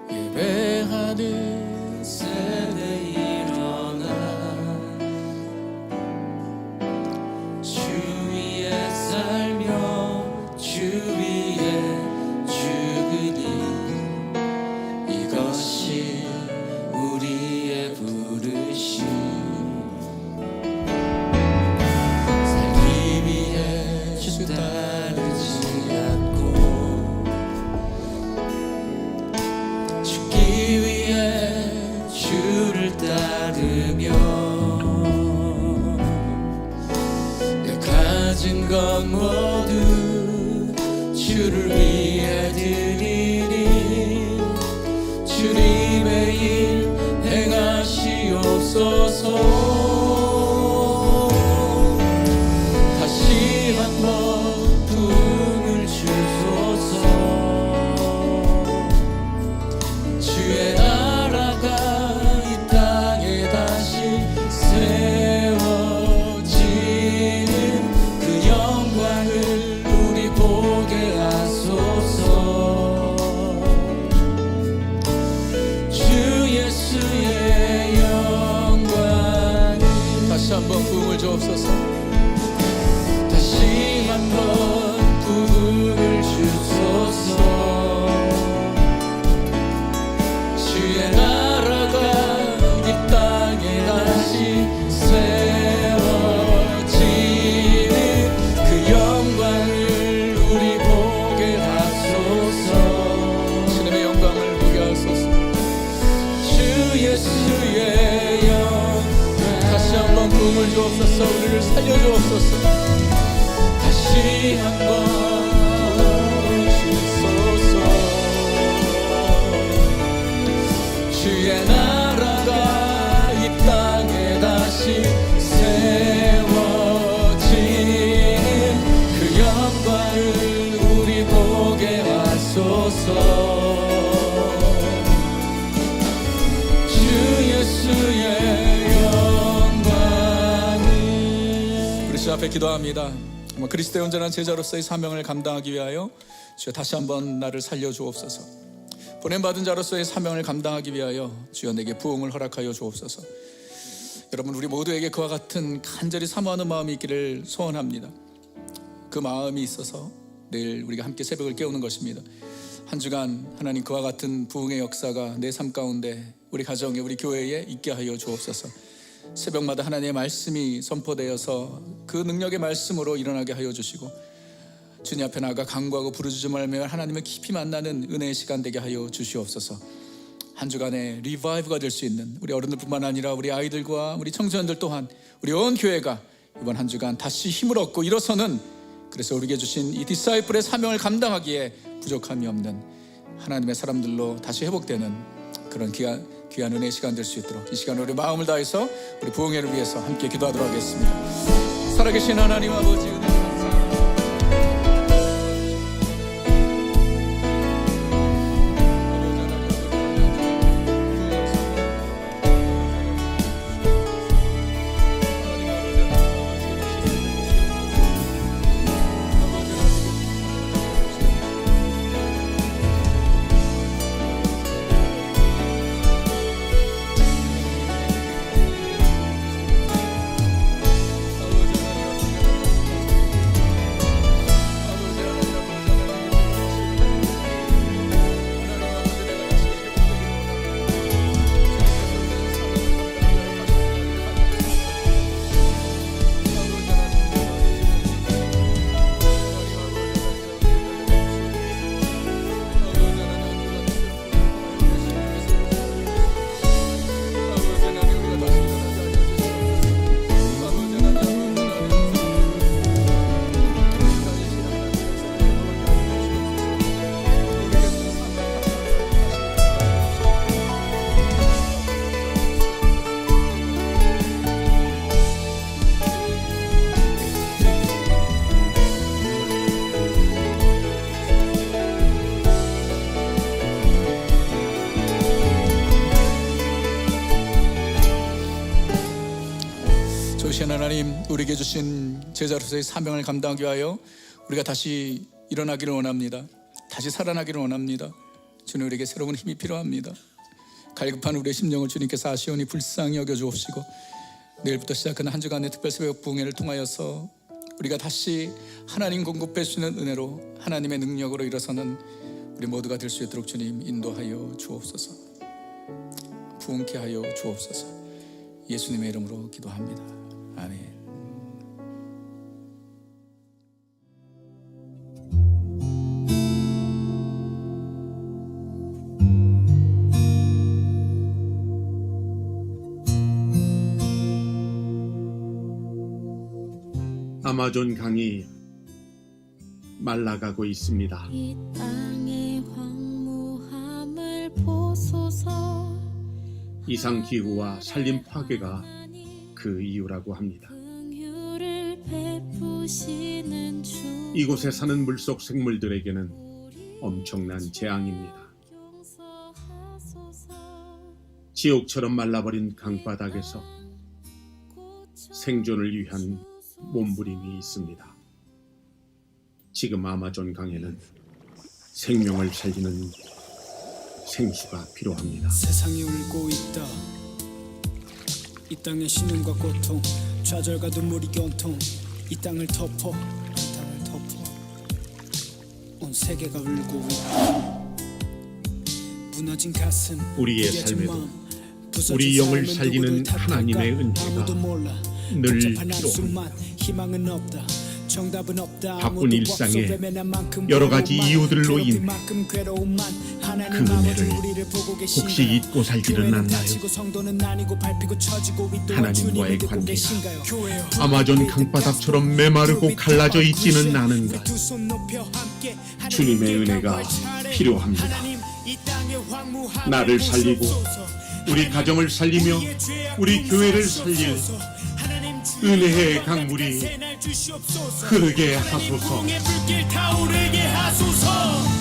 예배하는 세대 일어나 주 위에 살며 주 위에 죽으니 이것이 우리의 부르심. 살기 위해 주 따르지 않고 죽기 위해 주를 따르며 내 가진 것 모두 주를 위해 드리니 주님의 일 행하시옵소서. 다시 한번 부흥을 주소서. 주의 나라가 이 땅에 다시 세워지는 그 영광을 우리 보게 하소서. 주 예수의 영광을 다시 한번 부흥을 주옵소서. 다시 한번 부흥을 주소서. 주의 나라가 이 땅에 다시 세워지는 그 영광을 우리 보게 하소서. 주님의 영광을 보게 하소서. 주 예수의 영광 다시 한번 부흥을 주옵소서. 우리를 살려주옵소서. 다시 한번 부흥을 주소서. 주의 나라가 이 땅에 다시 세워지는 그 영광을 우리 보게 하소서. 주 예수의 영광을. 우리 주 앞에 기도합니다. 그리스도의 온전한 제자로서의 사명을 감당하기 위하여 주여 다시 한번 나를 살려주옵소서. 보냄받은 자로서의 사명을 감당하기 위하여 주여 내게 부흥을 허락하여 주옵소서. 여러분 우리 모두에게 그와 같은 간절히 사모하는 마음이 있기를 소원합니다. 그 마음이 있어서 내일 우리가 함께 새벽을 깨우는 것입니다. 한 주간 하나님 그와 같은 부흥의 역사가 내 삶 가운데 우리 가정에 우리 교회에 있게 하여 주옵소서. 새벽마다 하나님의 말씀이 선포되어서 그 능력의 말씀으로 일어나게 하여 주시고 주님 앞에 나아가 간구하고 부르짖음하며 하나님을 깊이 만나는 은혜의 시간 되게 하여 주시옵소서. 한 주간의 리바이브가 될 수 있는 우리 어른들뿐만 아니라 우리 아이들과 우리 청소년들 또한 우리 온 교회가 이번 한 주간 다시 힘을 얻고 일어서는, 그래서 우리에게 주신 이 디사이플의 사명을 감당하기에 부족함이 없는 하나님의 사람들로 다시 회복되는 그런 귀한 은혜의 시간 될 수 있도록 이 시간 우리 마음을 다해서 우리 부흥회를 위해서 함께 기도하도록 하겠습니다. 살아계신 하나님 아버지 은혜 조신 하나님, 우리에게 주신 제자로서의 사명을 감당하기 위하여 우리가 다시 일어나기를 원합니다. 다시 살아나기를 원합니다. 주님, 우리에게 새로운 힘이 필요합니다. 갈급한 우리의 심령을 주님께서 아시오니 불쌍히 여겨주옵시고, 내일부터 시작하는 한 주간의 특별 새벽 부흥회를 통하여서 우리가 다시 하나님 공급해 주시는 은혜로, 하나님의 능력으로 일어서는 우리 모두가 될 수 있도록 주님 인도하여 주옵소서. 부흥케 하여 주옵소서. 예수님의 이름으로 기도합니다. 아멘. 아마존 강이 말라가고 있습니다. 이 땅의 황무함을 보소서. 이상기후와 산림 파괴가 그 이유라고 합니다. 긍휼을 베푸시는 주. 이곳에 사는 물속 생물들에게는 엄청난 재앙입니다. 용서하소서. 지옥처럼 말라버린 강바닥에서 생존을 위한 몸부림이 있습니다. 지금 아마존 강에는 생명을 살리는 생수가 필요합니다. 세상이 울고 있다. 이 땅의 신음과 고통, 좌절과 눈물이 교통. 이 땅을 덮어, 온 세계가 울고 있다. 무너진 가슴, 우리의 무뎌진 삶에도 마음, 부서진 우리 영을 삶은 살리는 누구를 탓할까? 하나님의 은혜가 아무도 몰라. 늘 복잡한 필요합니다. 한숨만, 희망은 없다. 정답은 없다. 바쁜 아무도 일상에 없어. 외면한 만큼 여러 가지 외로움만, 이유들로 괴롭힌 인해 만큼 괴로움만. 하나님 그 아버지 은혜를 우리를 보고 계신가요? 혹시 잊고 살지는 교회는 않나요? 다치고 성도는 나뉘고 밟히고 처지고 이 또한 하나님과의 주님을 듣고 관계가 계신가요? 교회여, 아마존 강바닥처럼 메마르고 갈라져 있지는 않은가? 두손 높여 함께 주님의 은혜가 필요합니다. 나를 살리고 우리 가정을 살리며 우리 교회를 살릴 은혜의 강물이 흐르게 하소서. 은혜의 강물 흐르게 하소서.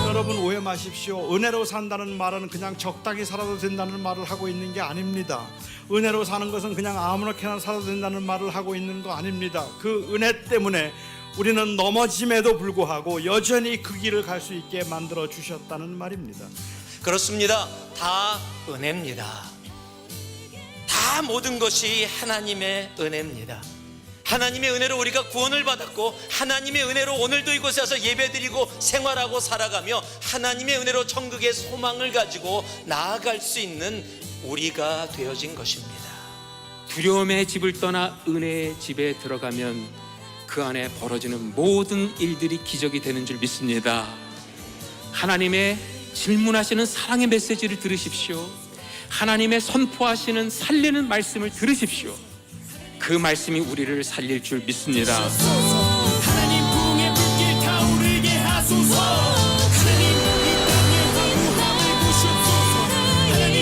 여러분 오해 마십시오. 은혜로 산다는 말은 그냥 적당히 살아도 된다는 말을 하고 있는 게 아닙니다. 은혜로 사는 것은 그냥 아무렇게나 살아도 된다는 말을 하고 있는 거 아닙니다. 그 은혜 때문에 우리는 넘어짐에도 불구하고 여전히 그 길을 갈 수 있게 만들어 주셨다는 말입니다. 그렇습니다. 다 은혜입니다. 다 모든 것이 하나님의 은혜입니다. 하나님의 은혜로 우리가 구원을 받았고, 하나님의 은혜로 오늘도 이곳에 와서 예배드리고 생활하고 살아가며 하나님의 은혜로 천국의 소망을 가지고 나아갈 수 있는 우리가 되어진 것입니다. 두려움의 집을 떠나 은혜의 집에 들어가면 그 안에 벌어지는 모든 일들이 기적이 되는 줄 믿습니다. 하나님의 질문하시는 사랑의 메시지를 들으십시오. 하나님의 선포하시는 살리는 말씀을 들으십시오. 그 말씀이 우리를 살릴 줄 믿습니다. 하나님 부흥의 불길 타오르게 하소서. 하나님 이 땅의 황무함을 부시옵소서. 하나님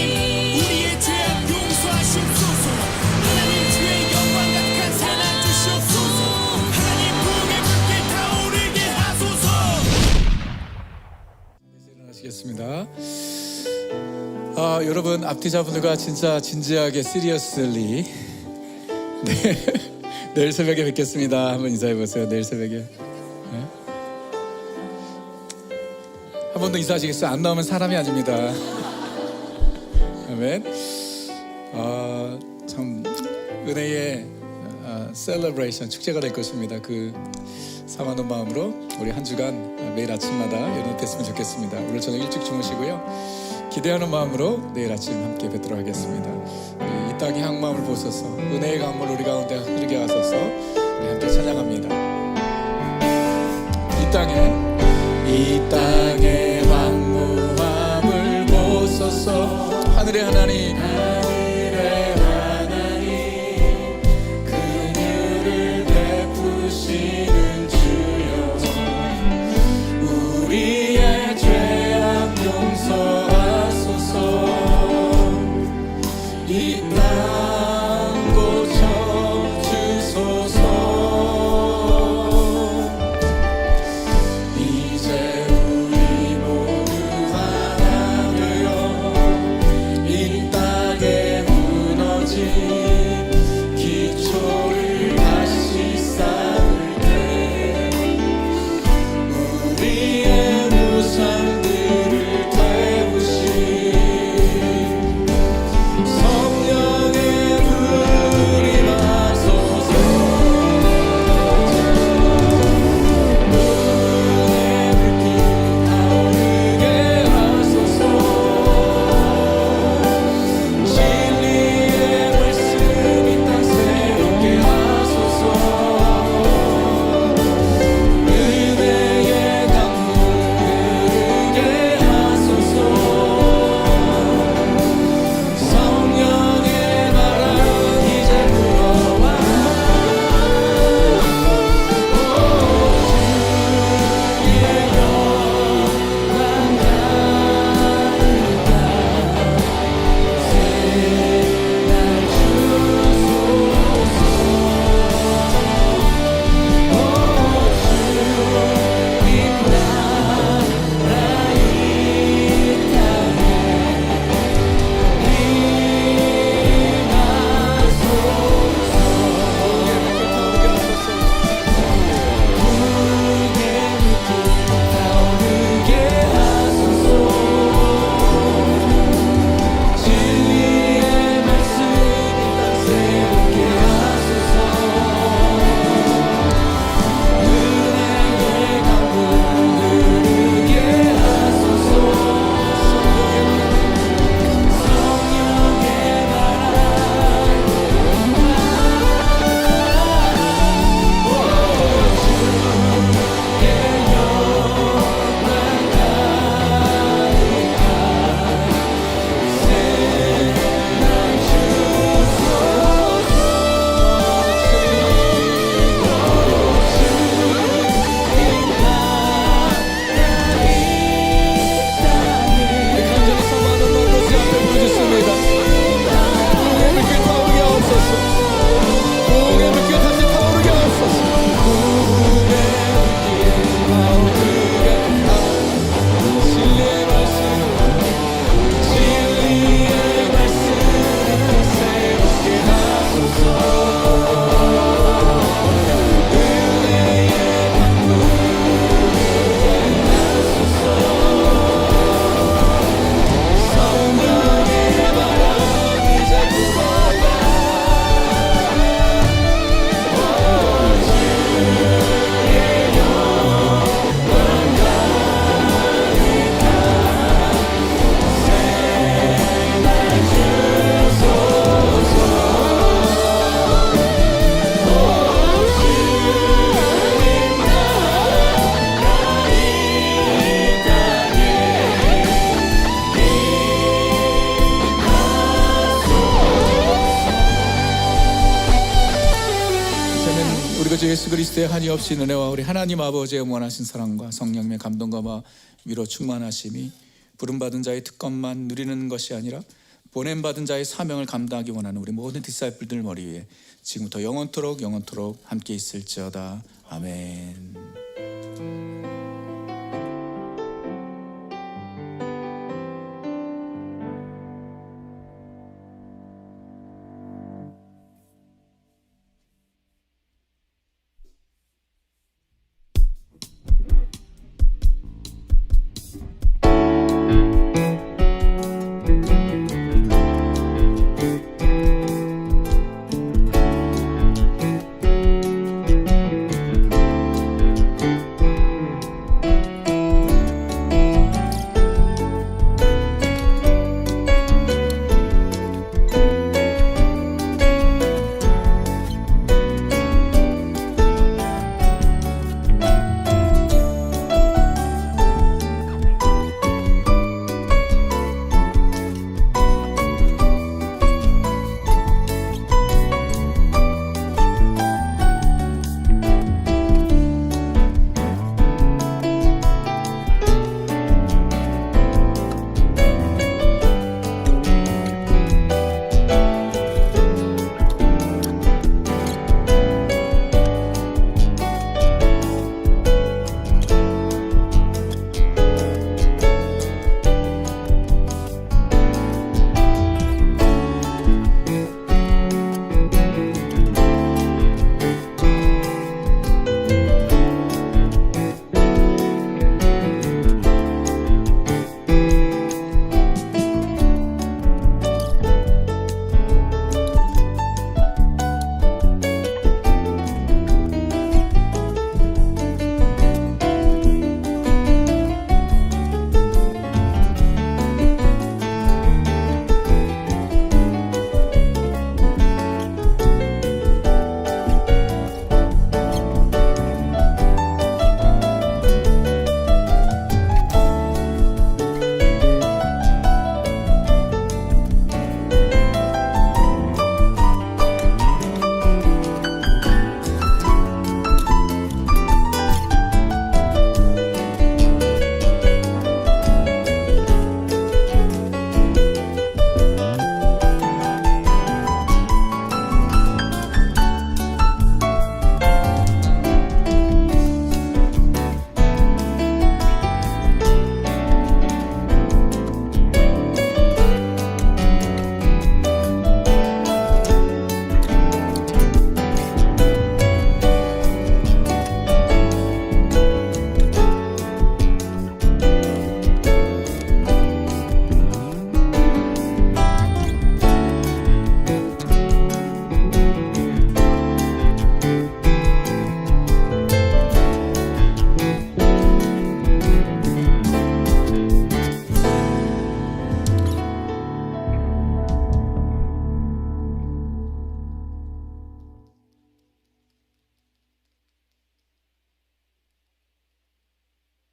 우리의 죄악 용서하시옵소서. 하나님 주의 영광 가득한 사랑 주시옵소서. 하나님 부흥의 불길 타오르게 하소서. 일어나시겠습니다. 여러분, 앞뒤자분들과 진짜 진지하게 시리어슬리 내일 새벽에 뵙겠습니다. 한번 인사해 보세요. 내일 새벽에. 네? 한 번 더 인사하시겠어요? 안 나오면 사람이 아닙니다. 아멘. 참 은혜의 셀러브레이션, 축제가 될 것입니다. 그 사모하는 마음으로 우리 한 주간 매일 아침마다 연합했으면 좋겠습니다. 오늘 저녁 일찍 주무시고요. 기대하는 마음으로 내일 아침 함께 뵙도록 하겠습니다. 이 땅의 향마음을 보소서. 은혜의 강물 우리 가운데 흐르게 하소서. 우리 함께 찬양합니다. 이 땅의 황무함을 보소서. 하늘의 하나님, 긍휼을 베푸시는 주여, 우리의 죄악 용서하소서. 이 땅 고쳐 주소서. 이제 우리 모두 예수 그리스도의 한이 없이 은혜와 우리 하나님 아버지의 무한하신 사랑과 성령님의 감동과 위로 충만하심이 부름받은 자의 특권만 누리는 것이 아니라 보냄받은 자의 사명을 감당하기 원하는 우리 모든 디사이플들 머리 위에 지금부터 영원토록 함께 있을지어다. 아멘.